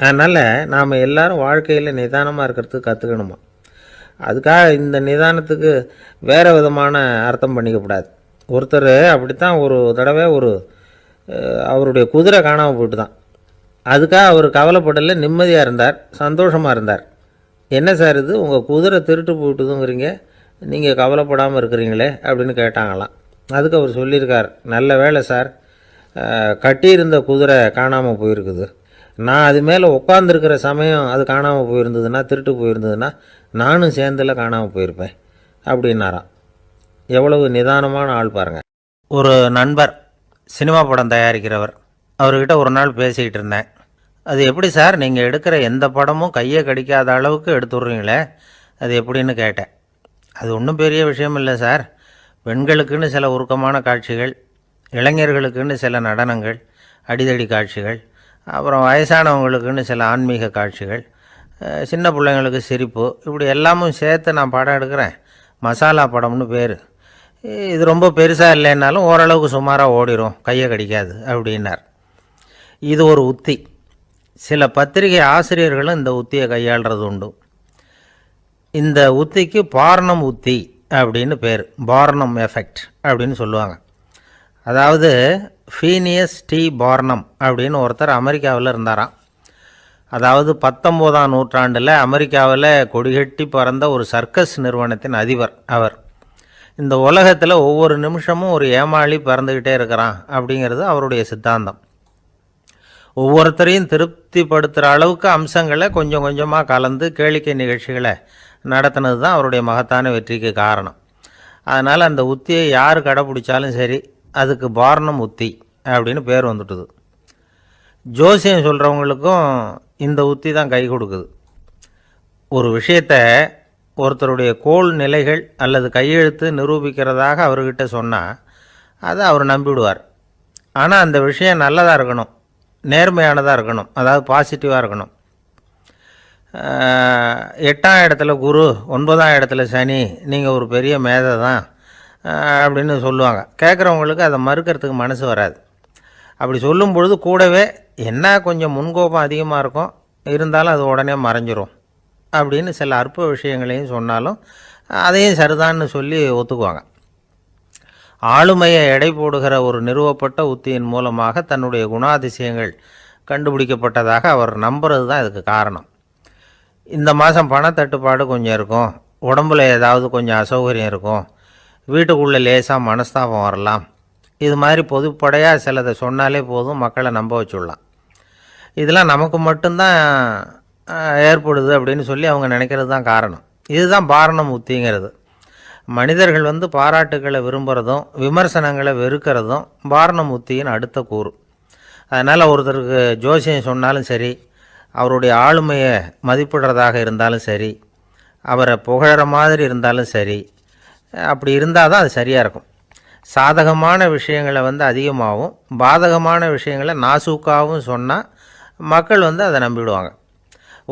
அதனால் நாம் எல்லோரும் வாழ்க்கையில் நிதானமாக இருக்கிறதுக்கு கற்றுக்கணுமா. அதுக்காக இந்த நிதானத்துக்கு வேறு விதமான அர்த்தம் பண்ணிக்கக்கூடாது. ஒருத்தர் அப்படித்தான் ஒரு தடவை அவருடைய குதிரை காணாமல் போயிட்டு தான். அதுக்காக அவர் கவலைப்படலை, நிம்மதியாக இருந்தார், சந்தோஷமாக இருந்தார். என்ன சார் இது, உங்கள் குதிரை திருட்டு போயிட்டுதுங்கிறீங்க, நீங்கள் கவலைப்படாமல் இருக்கிறீங்களே அப்படின்னு கேட்டாங்களாம். அதுக்கு அவர் சொல்லியிருக்கார், நல்ல வேலை சார், கட்டியிருந்த குதிரை காணாமல் போயிருக்குது, நான் அது மேலே உட்காந்துருக்கிற சமயம் அது காணாமல் போயிருந்ததுன்னா, திருட்டு போயிருந்ததுன்னா நானும் சேர்ந்தில் காணாமல் போயிருப்பேன் அப்படின்னாராம். எவ்வளவு நிதானமான ஆள் பாருங்க. ஒரு நண்பர் சினிமா படம் தயாரிக்கிறவர், அவர்கிட்ட ஒரு நாள் பேசிக்கிட்டு இருந்தேன். அது எப்படி சார் நீங்கள் எடுக்கிற எந்த படமும் கையை கடிக்காத அளவுக்கு எடுத்துடுறீங்களே, அது எப்படின்னு கேட்டேன். அது ஒன்றும் பெரிய விஷயம் இல்லை சார். பெண்களுக்குன்னு சில உருக்கமான காட்சிகள், இளைஞர்களுக்குன்னு சில நடனங்கள், அடிதடி காட்சிகள், அப்புறம் வயசானவங்களுக்குன்னு சில ஆன்மீக காட்சிகள், சின்ன பிள்ளைங்களுக்கு சிரிப்பு, இப்படி எல்லாமும் சேர்த்து நான் படம் எடுக்கிறேன். மசாலா படம்னு பேர். இது ரொம்ப பெருசாக இல்லைன்னாலும் ஓரளவுக்கு சுமாராக ஓடிடும், கையை கடிக்காது அப்படின்னார். இது ஒரு உத்தி. சில பத்திரிகை ஆசிரியர்களும் இந்த உத்தியை கையாளுறது உண்டு. இந்த உத்திக்கு பார்னம் உத்தி அப்படின்னு பேர். பார்னம் எஃபெக்ட் அப்படின்னு சொல்லுவாங்க. அதாவது ஃபீனியஸ் டி பார்னம் அப்படின்னு ஒருத்தர் அமெரிக்காவில் இருந்தாராம். அதாவது 19ஆம் நூற்றாண்டில் அமெரிக்காவில் கொடிகட்டி பறந்த ஒரு சர்க்கஸ் நிறுவனத்தின் அதிபர் அவர். இந்த உலகத்தில் ஒவ்வொரு நிமிஷமும் ஒரு ஏமாளி பறந்துக்கிட்டே இருக்கிறான் அப்படிங்கிறது அவருடைய சித்தாந்தம். ஒவ்வொருத்தரையும் திருப்திப்படுத்துகிற அளவுக்கு அம்சங்களை கொஞ்சம் கொஞ்சமாக கலந்து கேளிக்கை நிகழ்ச்சிகளை நடத்தினது தான் அவருடைய மகத்தான வெற்றிக்கு காரணம். அதனால் அந்த உத்தியை யார் கடைப்பிடிச்சாலும் சரி, அதுக்கு பார்னம் உத்தி அப்படின்னு பேர் வந்துட்டுது. ஜோசியம் சொல்கிறவங்களுக்கும் இந்த உத்தி தான் கை கொடுக்குது. ஒரு விஷயத்தை ஒருத்தருடைய கோள் நிலைகள் அல்லது கையெழுத்து நிரூபிக்கிறதாக அவர்கிட்ட சொன்னால் அதை அவர் நம்பிவிடுவார். ஆனால் அந்த விஷயம் நல்லதாக இருக்கணும், நேர்மையானதாக இருக்கணும், அதாவது பாசிட்டிவாக இருக்கணும். 8ஆம் இடத்துல குரு, 9ஆம் இடத்துல சனி, நீங்கள் ஒரு பெரிய மேதை தான் அப்படின்னு சொல்லுவாங்க. கேட்குறவங்களுக்கு அதை மறுக்கிறதுக்கு மனசு வராது. அப்படி சொல்லும் பொழுது கூடவே என்ன கொஞ்சம் முன்கோபம் அதிகமாக இருக்கும், இருந்தாலும் அது உடனே மறைஞ்சிரும் அப்படின்னு சில அற்ப விஷயங்களையும் சொன்னாலும் அதையும் சரிதான்னு சொல்லி ஒத்துக்குவாங்க. ஆளுமையை எடை போடுகிற ஒரு நிறுவப்பட்ட உத்தியின் மூலமாக தன்னுடைய குணாதிசயங்கள் கண்டுபிடிக்கப்பட்டதாக அவர் நம்புறது தான் இதுக்கு காரணம். இந்த மாதம் பணத்தட்டுப்பாடு கொஞ்சம் இருக்கும், உடம்புல ஏதாவது கொஞ்சம் அசௌகரியம் இருக்கும், வீட்டுக்குள்ளே லேசாக மனஸ்தாபம் வரலாம், இது மாதிரி பொதுப்படையாக சிலதை சொன்னாலே போதும், மக்களை நம்ப வச்சுடலாம். இதெல்லாம் நமக்கு மட்டும்தான் ஏற்படுது அப்படின்னு சொல்லி அவங்க நினைக்கிறது தான் காரணம். இதுதான் பார்னம் உத்திங்கிறது. மனிதர்கள் பாராட்டுக்களை விரும்புகிறதும் விமர்சனங்களை வெறுக்கிறதும் பார்னம் உத்தியின் அடுத்த கூறு. அதனால் ஒருத்தருக்கு ஜோசியம் சொன்னாலும் சரி, அவருடைய ஆளுமையை மதிப்பிடுறதாக இருந்தாலும் சரி, அவரை புகழற மாதிரி இருந்தாலும் சரி, அப்படி இருந்தால் தான் அது சரியாக இருக்கும். சாதகமான விஷயங்களை அதிகமாகவும் பாதகமான விஷயங்களை நாசூக்காகவும் சொன்னால் மக்கள் அதை நம்பிவிடுவாங்க.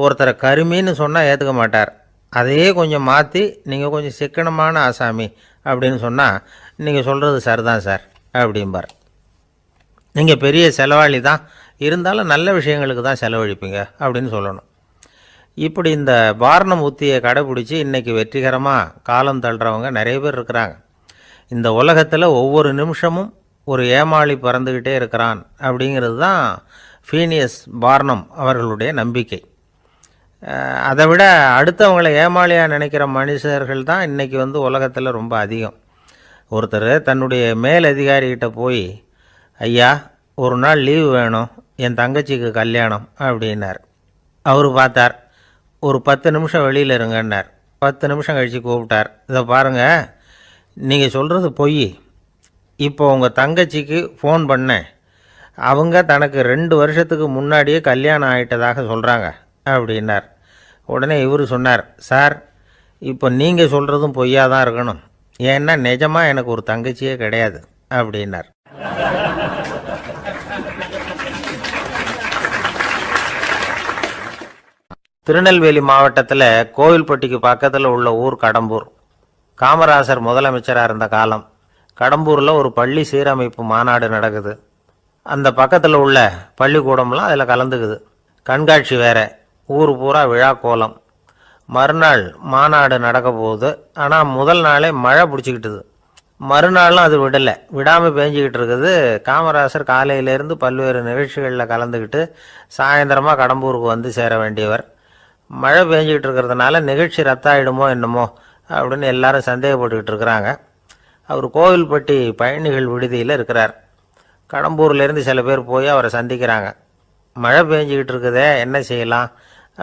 ஒருத்தரை கருமின்னு சொன்னால் ஏற்றுக்க மாட்டார். அதையே கொஞ்சம் மாற்றி நீங்கள் கொஞ்சம் சிக்கனமான ஆசாமி அப்படின்னு சொன்னால் நீங்கள் சொல்கிறது சரிதான் சார் அப்படிம்பார். நீங்கள் பெரிய செலவாளி தான், இருந்தாலும் நல்ல விஷயங்களுக்கு தான் செலவழிப்பீங்க அப்படின்னு சொல்லணும். இப்படி இந்த பார்னம் உத்தியை கடைப்பிடிச்சி இன்றைக்கி வெற்றிகரமாக காலம் தள்ளுறவங்க நிறைய பேர் இருக்கிறாங்க. இந்த உலகத்தில் ஒவ்வொரு நிமிஷமும் ஒரு ஏமாளி பறந்துக்கிட்டே இருக்கிறான் அப்படிங்கிறது தான் ஃபீனியஸ் பார்னம் அவர்களுடைய நம்பிக்கை. அதை விட அடுத்தவங்களை ஏமாளியாக நினைக்கிற மனுஷர்கள் தான் இன்றைக்கி உலகத்தில் ரொம்ப அதிகம். ஒருத்தர் தன்னுடைய மேல் அதிகாரிகிட்ட போய், ஐயா ஒரு நாள் லீவு வேணும், என் தங்கச்சிக்கு கல்யாணம் அப்படின்னார். அவர் பார்த்தார், ஒரு 10 நிமிஷம் வெளியில் இருங்கன்னார். 10 நிமிஷம் கழித்து கூப்பிட்டார், இதை பாருங்கள், நீங்கள் சொல்கிறது பொய். இப்போ உங்கள் தங்கச்சிக்கு ஃபோன் பண்ணேன், அவங்க தனக்கு 2 வருஷத்துக்கு முன்னாடியே கல்யாணம் ஆகிட்டதாக சொல்கிறாங்க அப்படின்னார். உடனே இவர் சொன்னார், சார் இப்போ நீங்கள் சொல்கிறதும் பொய்யாக தான் இருக்கணும், ஏன்னா நிஜமாக எனக்கு ஒரு தங்கச்சியே கிடையாது அப்படின்னார். திருநெல்வேலி மாவட்டத்தில் கோவில்பட்டிக்கு பக்கத்தில் உள்ள ஊர் கடம்பூர். காமராசர் முதலமைச்சராக இருந்த காலம். கடம்பூரில் ஒரு பள்ளி சீரமைப்பு மாநாடு நடக்குது. அந்த பக்கத்தில் உள்ள பள்ளிக்கூடம்லாம் அதில் கலந்துக்குது. கண்காட்சி வேற, ஊர் பூரா விழா கோலம். மறுநாள் மாநாடு நடக்க போகுது. ஆனால் முதல் நாளே மழை பிடிச்சிக்கிட்டுது. மறுநாளும் அது விடாமல் பேஞ்சிக்கிட்டு இருக்குது. காமராசர் காலையிலேருந்து பல்வேறு நிகழ்ச்சிகளில் கலந்துக்கிட்டு சாயந்தரமாக கடம்பூருக்கு சேர வேண்டியவர். மழை பேஞ்சிக்கிட்டு இருக்கிறதுனால நிகழ்ச்சி ரத்தாயிடுமோ என்னமோ அப்படின்னு எல்லாரும் சந்தேகப்பட்டுக்கிட்டு இருக்கிறாங்க. அவர் கோவில்பட்டி பயணிகள் விடுதியில் இருக்கிறார். கடம்பூர்லேருந்து சில பேர் போய் அவரை சந்திக்கிறாங்க. மழை பெஞ்சிக்கிட்டு இருக்குதே, என்ன செய்யலாம்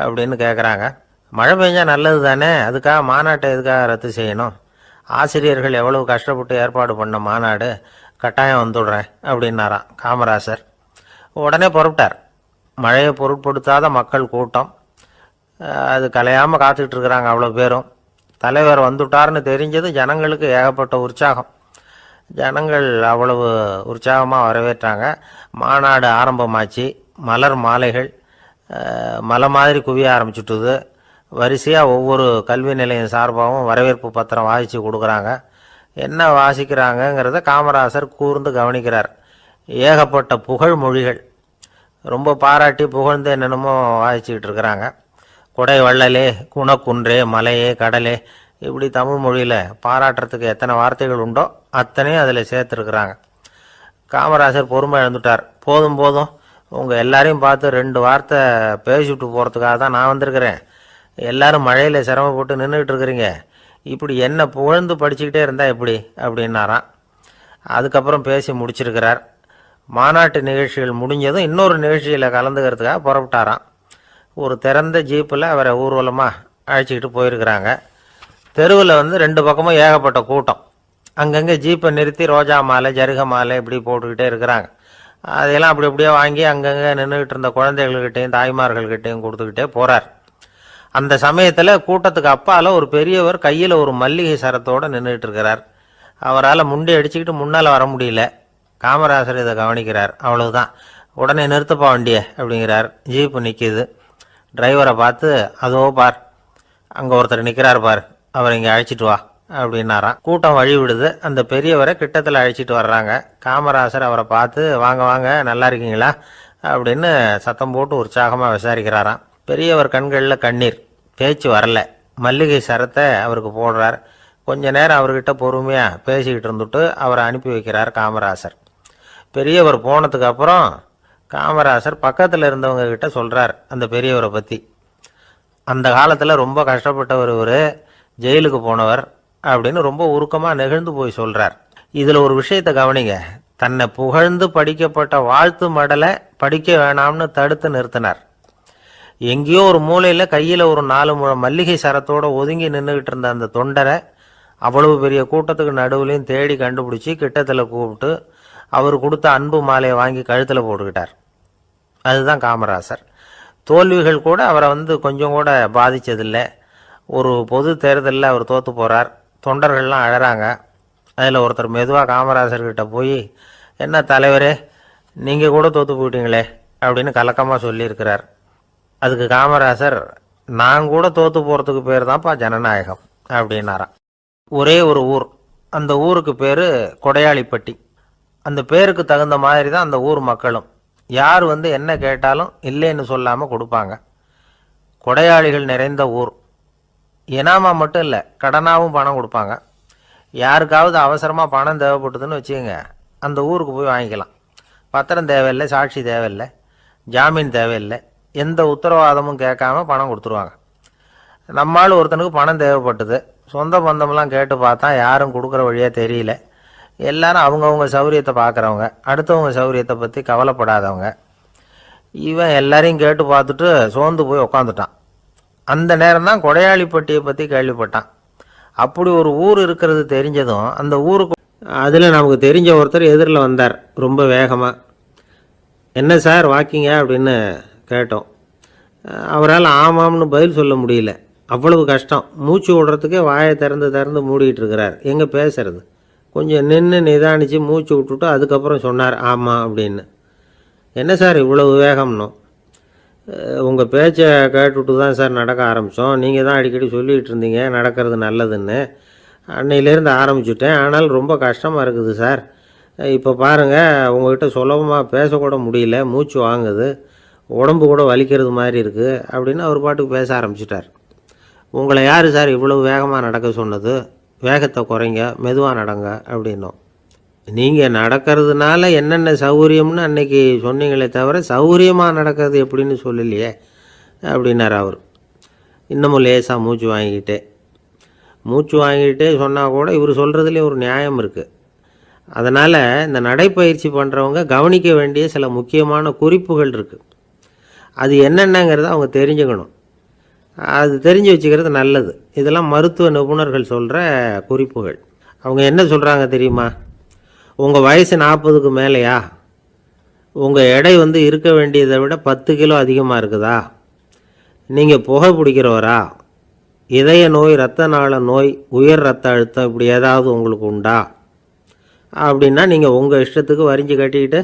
அப்படின்னு கேட்குறாங்க. மழை பெஞ்சால் நல்லது தானே, அதுக்காக மாநாட்டை எதுக்காக ரத்து செய்யணும்? ஆசிரியர்கள் எவ்வளவு கஷ்டப்பட்டு ஏற்பாடு பண்ண மாநாடு, கட்டாயம் வந்துடுறேன் அப்படின்னாராம் காமராசர். உடனே புறப்பட்டார். மழையை பொருட்படுத்தாத மக்கள் கூட்டம், அது கலையாமல் காத்துக்கிட்டு இருக்கிறாங்க அவ்வளோ பேரும். தலைவர் வந்துட்டார்னு தெரிஞ்சது ஜனங்களுக்கு ஏகப்பட்ட உற்சாகம். ஜனங்கள் அவ்வளவு உற்சாகமாக வரவேற்றாங்க. மாநாடு ஆரம்பமாச்சு. மலர் மாலைகள் மலை மாதிரி குவிய ஆரம்பிச்சுட்டுது. வரிசையாக ஒவ்வொரு கல்வி நிலையம் சார்பாகவும் வரவேற்பு பத்திரம் வாசித்து கொடுக்குறாங்க. என்ன வாசிக்கிறாங்கங்கிறத காமராசர் கூர்ந்து கவனிக்கிறார். ஏகப்பட்ட புகழ் மொழிகள், ரொம்ப பாராட்டி புகழ்ந்து என்னென்னமோ வாசிச்சுக்கிட்டு இருக்கிறாங்க. கொடை வள்ளலே, குணக்குன்றே, மலையே, கடலே, இப்படி தமிழ் மொழியில் பாராட்டுறதுக்கு எத்தனை வார்த்தைகள் உண்டோ அத்தனையும் அதில் சேர்த்துருக்குறாங்க. காமராசர் பொறுமை இழந்துட்டார். போதும் போதும், உங்கள் எல்லாரையும் பார்த்து 2 வார்த்தை பேசிவிட்டு போகிறதுக்காக தான் நான் வந்திருக்கிறேன். எல்லாரும் மழையில் சிரமப்பட்டு நின்றுக்கிட்டு இருக்கிறீங்க, இப்படி என்ன புகழ்ந்து படிச்சுக்கிட்டே இருந்தால் எப்படி அப்படின்னாராம். அதுக்கப்புறம் பேசி முடிச்சிருக்கிறார். மாநாட்டு நிகழ்ச்சிகள் முடிஞ்சதும் இன்னொரு நிகழ்ச்சியில் கலந்துக்கிறதுக்காக புறப்பட்டாராம். ஒரு திறந்த ஜீப்பில் அவரை ஊர்வலமாக அழைச்சிக்கிட்டு போயிருக்கிறாங்க. தெருவில் 2 பக்கமும் ஏகப்பட்ட கூட்டம். அங்கங்கே ஜீப்பை நிறுத்தி ரோஜா மாலை, ஜருக மாலை இப்படி போட்டுக்கிட்டே இருக்கிறாங்க. அதையெல்லாம் அப்படி அப்படியே வாங்கி அங்கங்கே நின்றுக்கிட்டு இருந்த குழந்தைகள்கிட்டையும் தாய்மார்கள்கிட்டையும் கொடுத்துக்கிட்டே போகிறார். அந்த சமயத்தில் கூட்டத்துக்கு அப்பால் ஒரு பெரியவர் கையில் ஒரு மல்லிகை சரத்தோடு நின்றுட்டு இருக்கிறார். அவரால் முண்டி அடிச்சுக்கிட்டு முன்னால் வர முடியல. காமராசர் இதை கவனிக்கிறார். அவ்வளவுதான், உடனே நிறுத்தப்பா வண்டிய அப்படிங்கிறார். ஜீப்பு நிற்கிது. டிரைவரை பார்த்து, அதோ பார், அங்கே ஒருத்தர் நிற்கிறார் பார், அவரை இங்கே அழைச்சிட்டு வா அப்படின்னாராம். கூட்டம் வழி விடுது. அந்த பெரியவரை கிட்டத்தில் அழைச்சிட்டு வர்றாங்க. காமராசர் அவரை பார்த்து, வாங்க வாங்க, நல்லா இருக்கீங்களா அப்படின்னு சத்தம் போட்டு உற்சாகமாக விசாரிக்கிறாராம். பெரியவர் கண்களில் கண்ணீர், பேச்சு வரல. மல்லிகை சரத்தை அவருக்கு போடுறார். கொஞ்ச நேரம் அவர்கிட்ட பொறுமையாக பேசிக்கிட்டு இருந்துட்டு அவரை அனுப்பி வைக்கிறார் காமராசர். பெரியவர் போனதுக்கு அப்புறம் காமராசர் பக்கத்தில் இருந்தவங்க கிட்ட சொல்கிறார் அந்த பெரியவரை பற்றி. அந்த காலத்தில் ரொம்ப கஷ்டப்பட்டவர் இவர், ஜெயிலுக்கு போனவர் அப்படின்னு ரொம்ப உருக்கமாக நெகிழ்ந்து போய் சொல்கிறார். இதில் ஒரு விஷயத்தை கவனிங்க. தன்னை புகழ்ந்து படிக்கப்பட்ட வாழ்த்து மடலை படிக்க வேணாம்னு தடுத்து நிறுத்தினார். எங்கேயோ ஒரு மூலையில் கையில் ஒரு 4 முழம் மல்லிகை சரத்தோடு ஒதுங்கி நின்றுக்கிட்டு இருந்த அந்த தொண்டரை அவ்வளவு பெரிய கூட்டத்துக்கு நடுவுலையும் தேடி கண்டுபிடிச்சி கிட்டத்தில் கூப்பிட்டு அவர் கொடுத்த அன்பு மாலையை வாங்கி கழுத்தில் போட்டுக்கிட்டார். அதுதான் காமராசர். தோல்விகள் கூட அவரை கொஞ்சம் கூட பாதித்ததில்லை. ஒரு பொது தேர்தலில் அவர் தோற்று போகிறார். தொண்டர்கள்லாம் அழறாங்க. அதில் ஒருத்தர் மெதுவாக காமராசர்கிட்ட போய், என்ன தலைவரே, நீங்கள் கூட தோற்று போயிட்டீங்களே அப்படின்னு கலக்கமாக சொல்லியிருக்கிறார். அதுக்கு காமராசர், நான் கூட தோற்று போகிறதுக்கு பேர் தான்ப்பா ஜனநாயகம் அப்படின்னாராம். ஒரே ஒரு ஊர், அந்த ஊருக்கு பேர் கொடையாளிப்பட்டி. அந்த பேருக்கு தகுந்த மாதிரி தான் அந்த ஊர் மக்களும். யார் என்ன கேட்டாலும் இல்லைன்னு சொல்லாமல் கொடுப்பாங்க. கொடையாளிகள் நிறைந்த ஊர். இனாமா மட்டும் இல்லை, கடனாகவும் பணம் கொடுப்பாங்க. யாருக்காவது அவசரமாக பணம் தேவைப்பட்டதுன்னு வச்சுக்கோங்க, அந்த ஊருக்கு போய் வாங்கிக்கலாம். பத்திரம் தேவையில்லை, சாட்சி தேவையில்லை, ஜாமீன் தேவையில்லை, எந்த உத்தரவாதமும் கேட்காம பணம் கொடுத்துருவாங்க. நம்மால் ஒருத்தனுக்கு பணம் தேவைப்பட்டது. சொந்த பந்தமெல்லாம் கேட்டு பார்த்தா யாரும் கொடுக்குற வழியாக தெரியல. எல்லாரும் அவங்கவுங்க சௌரியத்தை பார்க்குறவங்க, அடுத்தவங்க சௌரியத்தை பற்றி கவலைப்படாதவங்க. இவன் எல்லாரையும் கேட்டு பார்த்துட்டு சோர்ந்து போய் உக்காந்துட்டான். அந்த நேரம் தான் கொடையாளிப்பட்டியை பற்றி கேள்விப்பட்டான். அப்படி ஒரு ஊர் இருக்கிறது தெரிஞ்சதும் அந்த ஊருக்கு அதில் நமக்கு தெரிஞ்ச ஒருத்தர் எதிரில் வந்தார் ரொம்ப வேகமாக. என்ன சார் வாக்கிங்க அப்படின்னு கேட்டோம். அவரால் ஆமாம்னு பதில் சொல்ல முடியல. அவ்வளவு கஷ்டம். மூச்சு விடுறதுக்கே வாயை திறந்து மூடிக்கிட்டு இருக்கிறார். எங்கே பேசுறது? கொஞ்சம் நின்று நிதானித்து மூச்சு விட்டுட்டு அதுக்கப்புறம் சொன்னார் ஆமாம் அப்படின்னு. என்ன சார் இவ்வளவு வேகம்னோ? உங்கள் பேச்சை கேட்டுவிட்டு தான் சார் நடக்க ஆரம்பித்தோம். நீங்கள் தான் அடிக்கடி சொல்லிகிட்டு இருந்தீங்க நடக்கிறது நல்லதுன்னு. அன்னையிலேருந்து ஆரம்பிச்சுட்டேன். ஆனால் ரொம்ப கஷ்டமாக இருக்குது சார். இப்போ பாருங்கள், உங்கள்கிட்ட சுலபமாக பேசக்கூட முடியல, மூச்சு வாங்குது, உடம்பு கூட வலிக்கிறது மாதிரி இருக்குது அப்படின்னு அவர் பாட்டுக்கு பேச ஆரம்பிச்சிட்டார். உங்களை யார் சார் இவ்வளவு வேகமாக நடக்க சொன்னது? வேகத்தை குறைங்க, மெதுவாக நடங்க அப்படின்னோம். நீங்கள் நடக்கிறதுனால என்னென்ன சௌகரியம்னு அன்னைக்கு சொன்னீங்களே தவிர சௌகரியமாக நடக்கிறது எப்படின்னு சொல்லலையே அப்படின்னார் அவர். இன்னமும் லேசாக மூச்சு வாங்கிக்கிட்டே சொன்னால் கூட இவர் சொல்கிறதுலேயே ஒரு நியாயம் இருக்குது. அதனால் இந்த நடைப்பயிற்சி பண்ணுறவங்க கவனிக்க வேண்டிய சில முக்கியமான குறிப்புகள் இருக்குது. அது என்னென்னங்கிறத அவங்க தெரிஞ்சுக்கணும். அது தெரிஞ்சு வச்சுக்கிறது நல்லது. இதெல்லாம் மருத்துவ நிபுணர்கள் சொல்கிற குறிப்புகள். அவங்க என்ன சொல்கிறாங்க தெரியுமா? உங்கள் வயசு 40க்கு மேலேயா? உங்கள் எடை இருக்க வேண்டியதை விட 10 கிலோ அதிகமாக இருக்குதா? நீங்கள் புகை பிடிக்கிறவரா? இதய நோய், இரத்த நாள நோய், உயர் இரத்த அழுத்தம் இப்படி ஏதாவது உங்களுக்கு உண்டா? அப்படின்னா நீங்கள் உங்கள் இஷ்டத்துக்கு வரிஞ்சு கட்டிக்கிட்டு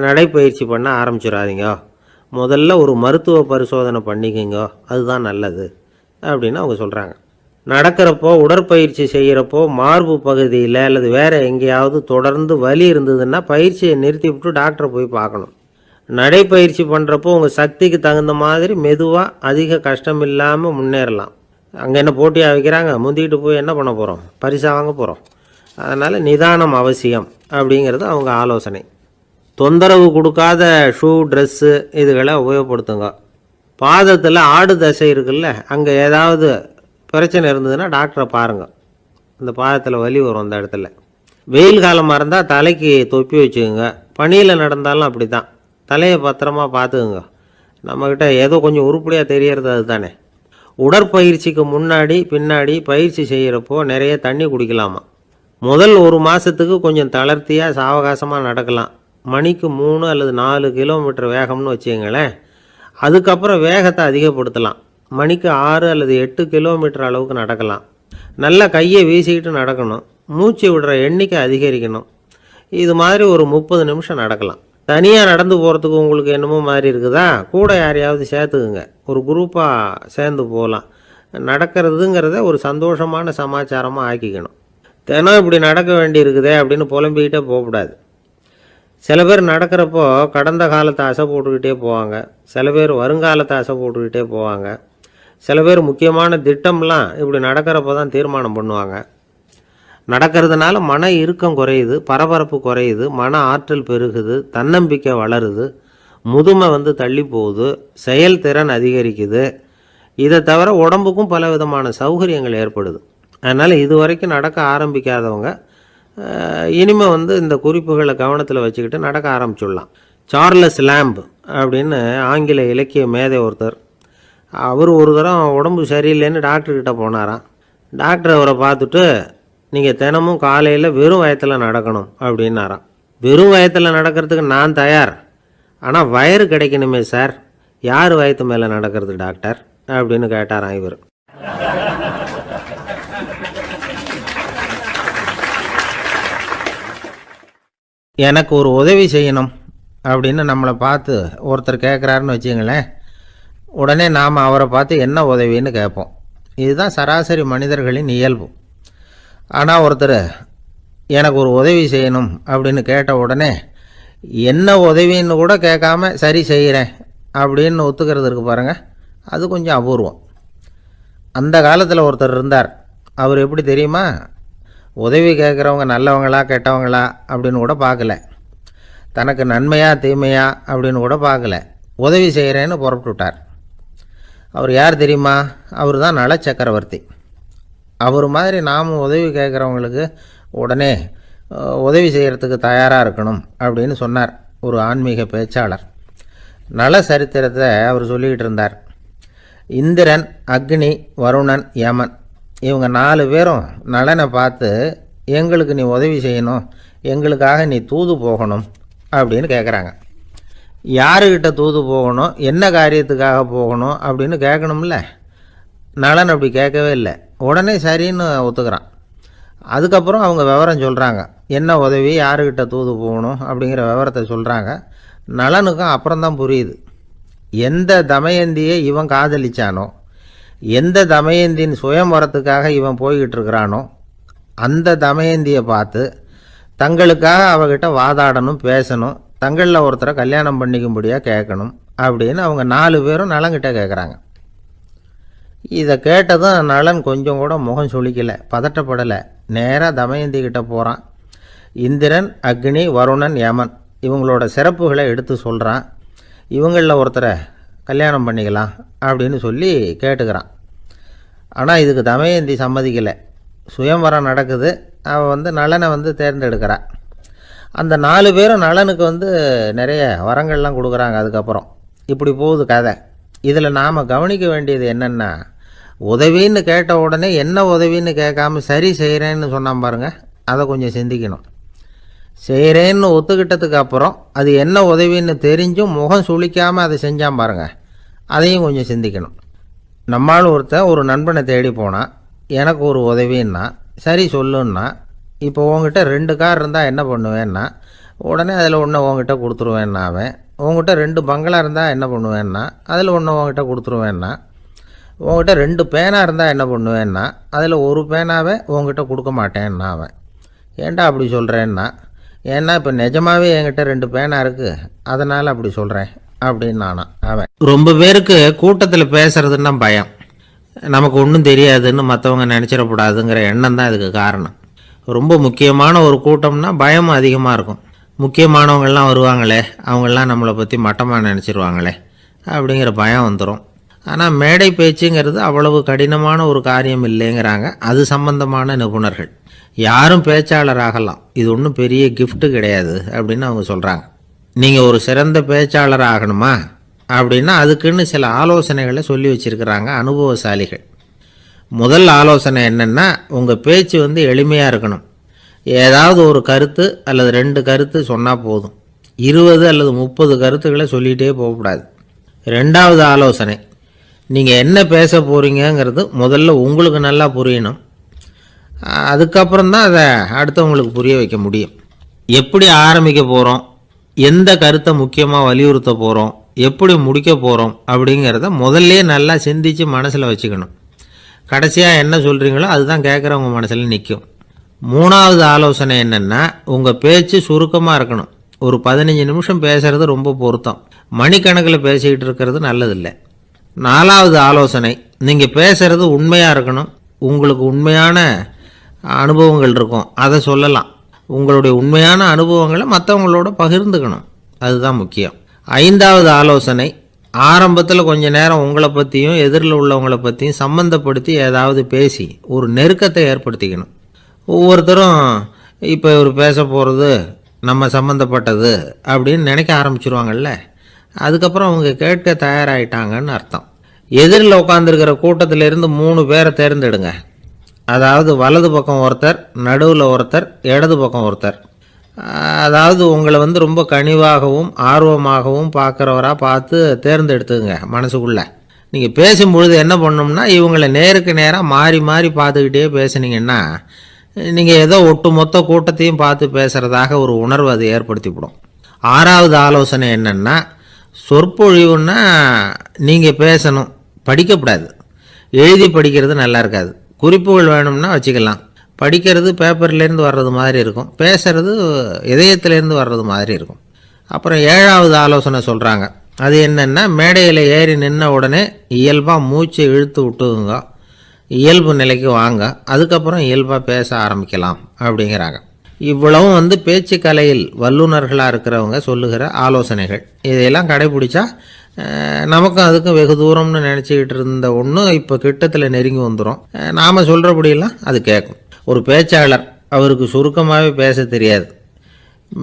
நடைப்பயிற்சி பண்ண ஆரம்பிச்சிடாதீங்க. முதல்ல ஒரு மருத்துவ பரிசோதனை பண்ணிக்கோங்க, அதுதான் நல்லது அப்படின்னு அவங்க சொல்கிறாங்க. நடக்கிறப்போ, உடற்பயிற்சி செய்கிறப்போ மார்பு பகுதியில் அல்லது வேறு எங்கேயாவது தொடர்ந்து வலி இருந்ததுன்னா பயிற்சியை நிறுத்தி விட்டு டாக்டரை போய் பார்க்கணும். நடைப்பயிற்சி பண்ணுறப்போ உங்கள் சக்திக்கு தகுந்த மாதிரி மெதுவாக அதிக கஷ்டம் இல்லாமல் முன்னேறலாம். அங்கே என்ன போட்டியாக வைக்கிறாங்க? முந்திக்கிட்டு போய் என்ன பண்ண போகிறோம்? பரிசாக வாங்க போகிறோம். அதனால் நிதானம் அவசியம் அப்படிங்கிறது அவங்க ஆலோசனை. தொந்தரவு கொடுக்காத ஷூ, ட்ரெஸ்ஸு இதுகளை உபயோகப்படுத்துங்க. பாதத்தில் ஆடு தசை இருக்குல்ல, அங்கே ஏதாவது பிரச்சனை இருந்ததுன்னா டாக்டரை பாருங்கள். அந்த பாதத்தில் வலி வரும் அந்த இடத்துல. வெயில் காலமாக இருந்தால் தலைக்கு தொப்பி வச்சுக்கோங்க. பனியில் நடந்தாலும் அப்படி தான், தலையை பத்திரமா பார்த்துக்குங்க. நம்மக்கிட்ட ஏதோ கொஞ்சம் உருப்படியாக தெரியறது அது தானே. உடற்பயிற்சிக்கு முன்னாடி பின்னாடி பயிற்சி செய்கிறப்போ நிறைய தண்ணி குடிக்கலாமா. முதல் 1 மாதத்துக்கு கொஞ்சம் தளர்த்தியாக சாவகாசமாக நடக்கலாம். மணிக்கு 3 அல்லது 4 கிலோமீட்டர் வேகம்னு வச்சுங்களேன். அதுக்கப்புறம் வேகத்தை அதிகப்படுத்தலாம். மணிக்கு 6 அல்லது 8 கிலோமீட்டர் அளவுக்கு நடக்கலாம். நல்லா கையை வீசிக்கிட்டு நடக்கணும். மூச்சு விடுற எண்ணிக்கை அதிகரிக்கணும். இது மாதிரி ஒரு 30 நிமிஷம் நடக்கலாம். தனியாக நடந்து போகிறதுக்கு உங்களுக்கு என்னமோ மாதிரி இருக்குதா? கூட யாரையாவது சேர்த்துக்குங்க. ஒரு குரூப்பாக சேர்ந்து போகலாம். நடக்கிறதுங்கிறத ஒரு சந்தோஷமான சமாச்சாரமாக ஆக்கிக்கணும். தினம் இப்படி நடக்க வேண்டி இருக்குதே அப்படின்னு புலம்பிக்கிட்டே போகக்கூடாது. சில பேர் நடக்கிறப்போ கடந்த காலத்தை அசை போட்டுக்கிட்டே போவாங்க. சில பேர் வருங்காலத்தை அசை போட்டுக்கிட்டே போவாங்க. சில பேர் முக்கியமான திட்டம்லாம் இப்படி நடக்கிறப்போ தான் தீர்மானம் பண்ணுவாங்க. நடக்கிறதுனால மன இறுக்கம் குறையுது, பரபரப்பு குறையுது, மன ஆற்றல் பெருகுது, தன்னம்பிக்கை வளருது, முதுமை தள்ளி போகுது, செயல்திறன் அதிகரிக்குது. இதை தவிர உடம்புக்கும் பல விதமான சௌகரியங்கள் ஏற்படுது. அதனால் இது வரைக்கும் நடக்க ஆரம்பிக்காதவங்க இனிமேல் இந்த குறிப்புகளை கவனத்தில் வச்சுக்கிட்டு நடக்க ஆரம்பிச்சுடலாம். சார்லஸ் லேம்ப் அப்படின்னு ஆங்கில இலக்கிய மேதை ஒருத்தர், அவர் ஒரு தரம் உடம்பு சரியில்லைன்னு டாக்டர்கிட்ட போனாராம். டாக்டர் அவரை பார்த்துட்டு, நீங்கள் தினமும் காலையில் வெறும் வயத்தில் நடக்கணும் அப்படின்னாராம். வெறும் வயத்தில் நடக்கிறதுக்கு நான் தயார், ஆனால் வயிறு கிடைக்கணுமே சார். யார் வயத்து மேலே நடக்கிறது டாக்டர் அப்படின்னு கேட்டாராம் இவர். எனக்கு ஒரு உதவி செய்யணும் அப்படின்னு நம்மளை பார்த்து ஒருத்தர் கேட்குறாருன்னு வச்சுங்களேன். உடனே நாம் அவரை பார்த்து என்ன உதவின்னு கேட்போம். இதுதான் சராசரி மனிதர்களின் இயல்பு. ஆனால் ஒருத்தர் எனக்கு ஒரு உதவி செய்யணும் அப்படின்னு கேட்ட உடனே என்ன உதவின்னு கூட கேட்காம சரி செய்கிறேன் அப்படின்னு ஒத்துக்கிறது இருக்கு பாருங்கள், அது கொஞ்சம் அபூர்வம். அந்த காலத்தில் ஒருத்தர் இருந்தார். அவர் எப்படி தெரியுமா? உதவி கேட்குறவங்க நல்லவங்களா கெட்டவங்களா அப்படின்னு கூட பார்க்கல. தனக்கு நன்மையா தீமையா அப்படின்னு கூட பார்க்கல. உதவி செய்கிறேன்னு புறப்பட்டு விட்டார். அவர் யார் தெரியுமா? அவர் தான் நல சக்கரவர்த்தி. அவர் மாதிரி நாமும் உதவி கேட்குறவங்களுக்கு உடனே உதவி செய்கிறதுக்கு தயாராக இருக்கணும் அப்படின்னு சொன்னார் ஒரு ஆன்மீக பேச்சாளர். நல சரித்திரத்தை அவர் சொல்லிக்கிட்டு இருந்தார். இந்திரன், அக்னி, வருணன், யமன் இவங்க 4 பேரும் நலனை பார்த்து எங்களுக்கு நீ உதவி செய்யணும், எங்களுக்காக நீ தூது போகணும் அப்படின்னு கேட்குறாங்க. யாருக்கிட்ட தூது போகணும், என்ன காரியத்துக்காக போகணும் அப்படின்னு கேட்கணும்ல. நலன் அப்படி கேட்கவே இல்லை. உடனே சரின்னு ஒத்துக்கிறான். அதுக்கப்புறம் அவங்க விவரம் சொல்கிறாங்க. என்ன உதவி, யாருக்கிட்ட தூது போகணும் அப்படிங்கிற விவரத்தை சொல்கிறாங்க. நலனுக்கும் அப்புறம்தான் புரியுது. எந்த தமயந்தியை இவன் காதலிச்சானோ, எந்த தமயந்தின் சுயம்பரத்துக்காக இவன் போய்கிட்டு இருக்கிறானோ அந்த தமயந்தியை பார்த்து தங்களுக்காக அவகிட்ட வாதாடணும், பேசணும், தங்களில் ஒருத்தரை கல்யாணம் பண்ணிக்கும்படியாக கேட்கணும் அப்படின்னு அவங்க 4 பேரும் நலன்கிட்ட கேட்குறாங்க. இதை கேட்டதும் நலன் கொஞ்சம் கூட முகம் சுளிக்கலை, பதட்டப்படலை. நேராக தமயந்தி கிட்ட போகிறான். இந்திரன், அக்னி, வருணன், யமன் இவங்களோட சிறப்புகளை எடுத்து சொல்கிறான். இவங்களில் ஒருத்தரை கல்யாணம் பண்ணிக்கலாம் அப்படின்னு சொல்லி கேட்டுக்கிறான். ஆனால் இதுக்கு தமயந்தி சம்மதிக்கலை. சுயம்பரம் நடக்குது. அவள் நலனை தேர்ந்தெடுக்கிறாள். அந்த 4 பேரும் நலனுக்கு நிறைய வரங்கள்லாம் கொடுக்குறாங்க. அதுக்கப்புறம் இப்படி போகுது கதை. இதில் நாம் கவனிக்க வேண்டியது என்னென்னா, உதவின்னு கேட்ட உடனே என்ன உதவின்னு கேட்காம சரி செய்கிறேன்னு சொன்னான் பாருங்க, அதை கொஞ்சம் சிந்திக்கணும். செய்கிறேன்னு ஒத்துக்கிட்டதுக்கு அப்புறம் அது என்ன உதவின்னு தெரிஞ்சும் முகம் சுளிக்காமல் அதை செஞ்சான் பாருங்க, அதையும் கொஞ்சம் சிந்திக்கணும். நம்மால் ஒருத்தன் ஒரு நண்பனை தேடி போனான், எனக்கு ஒரு உதவின்னா சரி சொல்லுன்னா, இப்போ உங்ககிட்ட 2 கார் இருந்தால் என்ன பண்ணுவேன்னா, உடனே அதில் ஒன்று உங்ககிட்ட கொடுத்துருவேன்னா, அவன் உங்ககிட்ட 2 பங்களா இருந்தால் என்ன பண்ணுவேன்னா, அதில் ஒன்று உங்ககிட்ட கொடுத்துருவேன்னா, உங்ககிட்ட 2 பேனா இருந்தால் என்ன பண்ணுவேன்னா, அதில் ஒரு பேனாவே உங்ககிட்ட கொடுக்க மாட்டேன்னா அவன். ஏன்டா அப்படி சொல்கிறேன்னா, ஏன்னா இப்போ நிஜமாகவே என்கிட்ட 2 பேனா இருக்குது, அதனால் அப்படி சொல்கிறேன் அப்படின்னு நானான் அவன். ரொம்ப பேருக்கு கூட்டத்தில் பேசுறதுன்னா பயம், நமக்கு ஒன்றும் தெரியாதுன்னு மற்றவங்க நினச்சிடக்கூடாதுங்கிற எண்ணம் தான் இதுக்கு காரணம். ரொம்ப முக்கியமான ஒரு கூட்டம்னா பயம் அதிகமாக இருக்கும். முக்கியமானவங்கள்லாம் வருவாங்களே, அவங்களாம் நம்மளை பற்றி மட்டமாக நினச்சிருவாங்களே அப்படிங்கிற பயம் வந்துடும். ஆனால் மேடை பேச்சுங்கிறது அவ்வளவு கடினமான ஒரு காரியம் இல்லைங்கிறாங்க அது சம்பந்தமான நிபுணர்கள். யாரும் பேச்சாளர் ஆகலாம், இது ஒன்றும் பெரிய கிஃப்ட்டு கிடையாது அப்படின்னு அவங்க சொல்கிறாங்க. நீங்கள் ஒரு சிறந்த பேச்சாளர் ஆகணுமா அப்படின்னா அதுக்குன்னு சில ஆலோசனைகளை சொல்லி வச்சுருக்கிறாங்க அனுபவசாலிகள். முதல் ஆலோசனை என்னென்னா, உங்கள் பேச்சு எளிமையாக இருக்கணும். ஏதாவது ஒரு கருத்து அல்லது 2 கருத்து சொன்னால் போதும், 20 அல்லது 30 கருத்துக்களை சொல்லிகிட்டே போகக்கூடாது. 2வது ஆலோசனை, நீங்கள் என்ன பேச போகிறீங்கிறது முதல்ல உங்களுக்கு நல்லா புரியணும், அதுக்கப்புறம் தான் அதை அடுத்தவங்களுக்கு புரிய வைக்க முடியும். எப்படி ஆரம்பிக்க போகிறோம், எந்த கருத்தை முக்கியமாக வலியுறுத்த போகிறோம், எப்படி முடிக்க போகிறோம் அப்படிங்கிறத முதல்ல நல்லா சிந்தித்து மனசில் வச்சுக்கணும். கடைசியாக என்ன சொல்கிறீங்களோ அதுதான் கேட்குறவங்க மனசில் நிற்கும். 3வது ஆலோசனை என்னென்னா, உங்கள் பேச்சு சுருக்கமாக இருக்கணும். ஒரு 15 நிமிஷம் பேசுகிறது ரொம்ப பொருத்தம், மணிக்கணக்கில் பேசிக்கிட்டு இருக்கிறது நல்லதில்லை. 4வது ஆலோசனை, நீங்கள் பேசுகிறது உண்மையாக இருக்கணும். உங்களுக்கு உண்மையான அனுபவங்கள் இருக்கும், அதை சொல்லலாம். உங்களுடைய உண்மையான அனுபவங்களை மற்றவங்களோட பகிர்ந்துக்கணும், அதுதான் முக்கியம். 5வது ஆலோசனை, ஆரம்பத்தில் கொஞ்ச நேரம் உங்களை பற்றியும் எதிரில் உள்ளவங்களை பற்றியும் சம்மந்தப்படுத்தி ஏதாவது பேசி ஒரு நெருக்கத்தை ஏற்படுத்திக்கணும். ஒவ்வொருத்தரும் இப்போ இவர் பேச போகிறது நம்ம சம்மந்தப்பட்டது அப்படின்னு நினைக்க ஆரம்பிச்சிருவாங்கல்ல, அதுக்கப்புறம் அவங்க கேட்க தயாராகிட்டாங்கன்னு அர்த்தம். எதிரில் உட்காந்துருக்கிற கூட்டத்திலிருந்து 3 பேரை தேர்ந்தெடுங்க. அதாவது வலது பக்கம் ஒருத்தர், நடுவில் ஒருத்தர், இடது பக்கம் ஒருத்தர். அதாவது உங்களை ரொம்ப கனிவாகவும் ஆர்வமாகவும் பார்க்குறவராக பார்த்து தேர்ந்தெடுத்துங்க மனசுக்குள்ளே. நீங்கள் பேசும்பொழுது என்ன பண்ணணும்னா, இவங்களை நேருக்கு நேராக மாறி மாறி பார்த்துக்கிட்டே பேசுனீங்கன்னா நீங்கள் ஏதோ ஒட்டுமொத்த கூட்டத்தையும் பார்த்து பேசுகிறதாக ஒரு உணர்வு அது ஏற்படுத்திவிடும். 6வது ஆலோசனை என்னென்னா, சொற்பொழிவுன்னா நீங்கள் பேசணும், படிக்கக்கூடாது. எழுதி படிக்கிறது நல்லா இருக்காது. குறிப்புகள் வேணும்னா வச்சுக்கலாம். படிக்கிறது பேப்பர்லேருந்து வர்றது மாதிரி இருக்கும், பேசுகிறது இதயத்திலேருந்து வர்றது மாதிரி இருக்கும். அப்புறம் 7வது ஆலோசனை சொல்கிறாங்க, அது என்னென்னா, மேடையில் ஏறி நின்ன உடனே இயல்பாக மூச்சை இழுத்து விட்டுங்க, இயல்பு நிலைக்கு வாங்க, அதுக்கப்புறம் இயல்பாக பேச ஆரம்பிக்கலாம் அப்படிங்கிறாங்க. இவ்வளவும் பேச்சு கலையில் வல்லுநர்களாக இருக்கிறவங்க சொல்லுகிற ஆலோசனைகள். இதையெல்லாம் கடைபிடிச்சா நமக்கும் அதுக்கும் வெகு தூரம்னு நினச்சிக்கிட்டு இருந்த ஒன்று இப்போ கிட்டத்தில் நெருங்கி வந்துடும். நாம் சொல்கிறபடியெல்லாம் அது கேட்கும். ஒரு பேச்சாளர், அவருக்கு சுருக்கமாகவே பேச தெரியாது,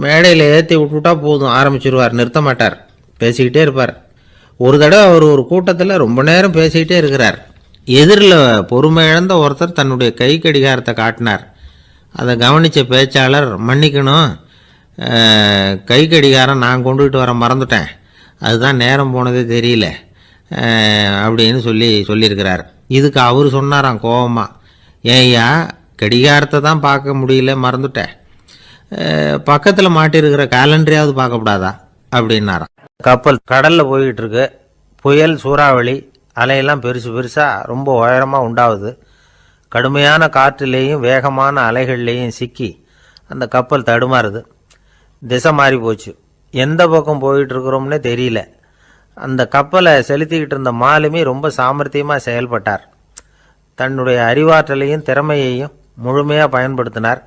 மேடையில் ஏற்றி விட்டுவிட்டா போதும், ஆரம்பிச்சிருவார், நிறுத்த மாட்டார், பேசிக்கிட்டே இருப்பார். ஒரு தடவை அவர் ஒரு கூட்டத்தில் ரொம்ப நேரம் பேசிக்கிட்டே இருக்கிறார். எதிரில் பொறுமை இழந்த ஒருத்தர் தன்னுடைய கை கடிகாரத்தை காட்டினார். அதை கவனித்த பேச்சாளர், மன்னிக்கணும், கை கடிகாரம் நான் கொண்டுகிட்டு வர மறந்துட்டேன், அதுதான் நேரம் போனதே தெரியல அப்படின்னு சொல்லியிருக்கிறார். இதுக்கு அவர் சொன்னாராம் கோபமாக, ஏய்யா கடிகாரத்தை தான் பார்க்க முடியல, மறந்துட்டேன், பக்கத்தில் மாட்டிருக்கிற கேலண்டரையாவது பார்க்கக்கூடாதா அப்படின்னாராம். கப்பல் கடலில் போய்கிட்டு இருக்கு, புயல், சூறாவளி, அலையெல்லாம் பெருசு பெருசாக ரொம்ப உயரமாக உண்டாகுது. கடுமையான காற்றுலேயும் வேகமான அலைகள்லேயும் சிக்கி அந்த கப்பல் தடுமாறுது. திசை மாறி போச்சு, எந்த பக்கம் போயிட்டுருக்குறோம்னே தெரியல. அந்த கப்பலை செலுத்திக்கிட்டு இருந்த மாலுமி ரொம்ப சாமர்த்தியமாக செயல்பட்டார். தன்னுடைய அறிவாற்றலையும் திறமையையும் முழுமையாக பயன்படுத்தினார்.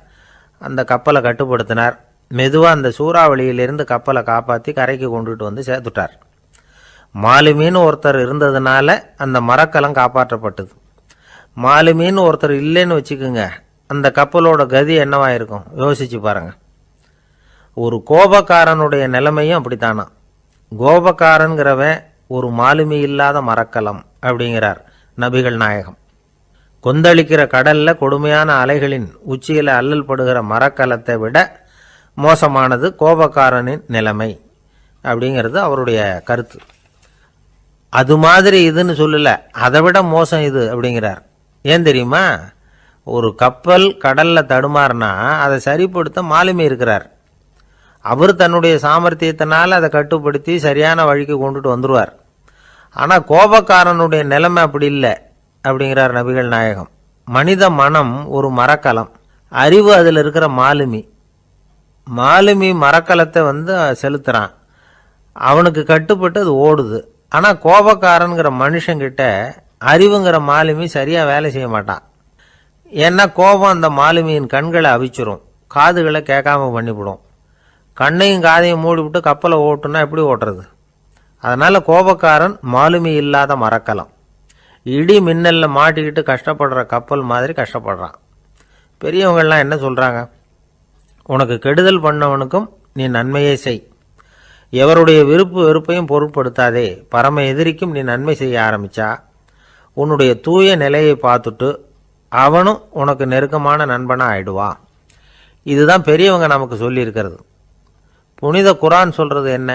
அந்த கப்பலை கட்டுப்படுத்தினார். மெதுவாக அந்த சூறாவளியிலிருந்து கப்பலை காப்பாற்றி கரைக்கு கொண்டுட்டு வந்து சேர்த்துட்டார். மாலுமின்னு ஒருத்தர் இருந்ததுனால அந்த மரக்கலம் காப்பாற்றப்பட்டது. மாலுமின்னு ஒருத்தர் இல்லைன்னு வச்சுக்கோங்க, அந்த கப்பலோட கதி என்னவாயிருக்கும் யோசிச்சு பாருங்க. ஒரு கோபக்காரனுடைய நிலைமையும் அப்படித்தானா. கோபக்காரன்கிறவன் ஒரு மாலுமி இல்லாத மரக்கலம் அப்படிங்கிறார் நபிகள் நாயகம். கொந்தளிக்கிற கடல்ல கொடுமையான அலைகளின் உச்சியில அல்லல் படுகிற மரக்கலத்தை விட மோசமானது கோபக்காரனின் நிலைமை அப்படிங்கிறது அவருடைய கருத்து. அது மாதிரி இதுன்னு சொல்லல, அதை விட மோசம் இது அப்படிங்கிறார். ஏன் தெரியுமா? ஒரு கப்பல் கடல்ல தடுமாறுனா அதை சரிப்படுத்த மாலுமி இருக்கிறார். அவர் தன்னுடைய சாமர்த்தியத்தினால அதை கட்டுப்படுத்தி சரியான வழிக்கு கொண்டுட்டு வந்துடுவார். ஆனால் கோபக்காரனுடைய நிலைமை அப்படி இல்லை அப்படிங்கிறார் நபிகள் நாயகம். மனித மனம் ஒரு மரக்கலம், அறிவு அதில் இருக்கிற மாலுமி. மாலுமி மரக்கலத்தை செலுத்துறான், அவனுக்கு கட்டுப்பட்டு அது ஓடுது. ஆனால் கோபக்காரனுங்கிற மனுஷங்கிட்ட அறிவுங்கிற மாலுமி சரியாக வேலை செய்ய மாட்டான். ஏன்னா கோபம் அந்த மாலுமியின் கண்களை அவிச்சிரும், காதுகளை கேட்காம பண்ணிவிடும். கண்ணையும் காதையும் மூடிவிட்டு கப்பலை ஓட்டுனா எப்படி ஓட்டுறது? அதனால கோபக்காரன் மாலுமி இல்லாத மரக்கலம். இடி மின்னல்ல மாட்டிக்கிட்டு கஷ்டப்படுற கப்பல் மாதிரி கஷ்டப்படுறான். பெரியவங்கள்லாம் என்ன சொல்றாங்க? உனக்கு கெடுதல் பண்ணவனுக்கும் நீ நன்மையே செய், எவருடைய விருப்பு வெறுப்பையும் பொருட்படுத்தாதே. பரம எதிரிக்கும் நீ நன்மை செய்ய ஆரம்பிச்சா உன்னுடைய தூய நிலையை பார்த்துட்டு அவனும் உனக்கு நெருக்கமான நண்பனா ஆயிடுவான். இதுதான் பெரியவங்க நமக்கு சொல்லி இருக்கிறது. புனித குர்ஆன் சொல்றது என்ன?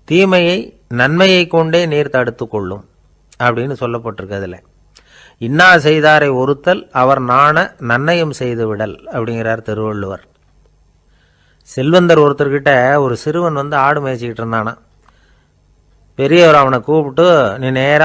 தீமையை நன்மையை கொண்டே நீர் தடுத்து கொள்ளும் அப்படின்னு சொல்லப்பட்டிருக்கிறதுல. இன்னா செய்தாரை ஒருத்தல் அவர் நாண நன்னயம் செய்து விடல் அப்படிங்கிறார் திருவள்ளுவர். செல்வந்தர் ஒருத்தர்கிட்ட ஒரு சிறுவன் ஆடு மேய்ச்சிக்கிட்டு இருந்தானா. பெரியவர் அவனை கூப்பிட்டு, நீ நேரா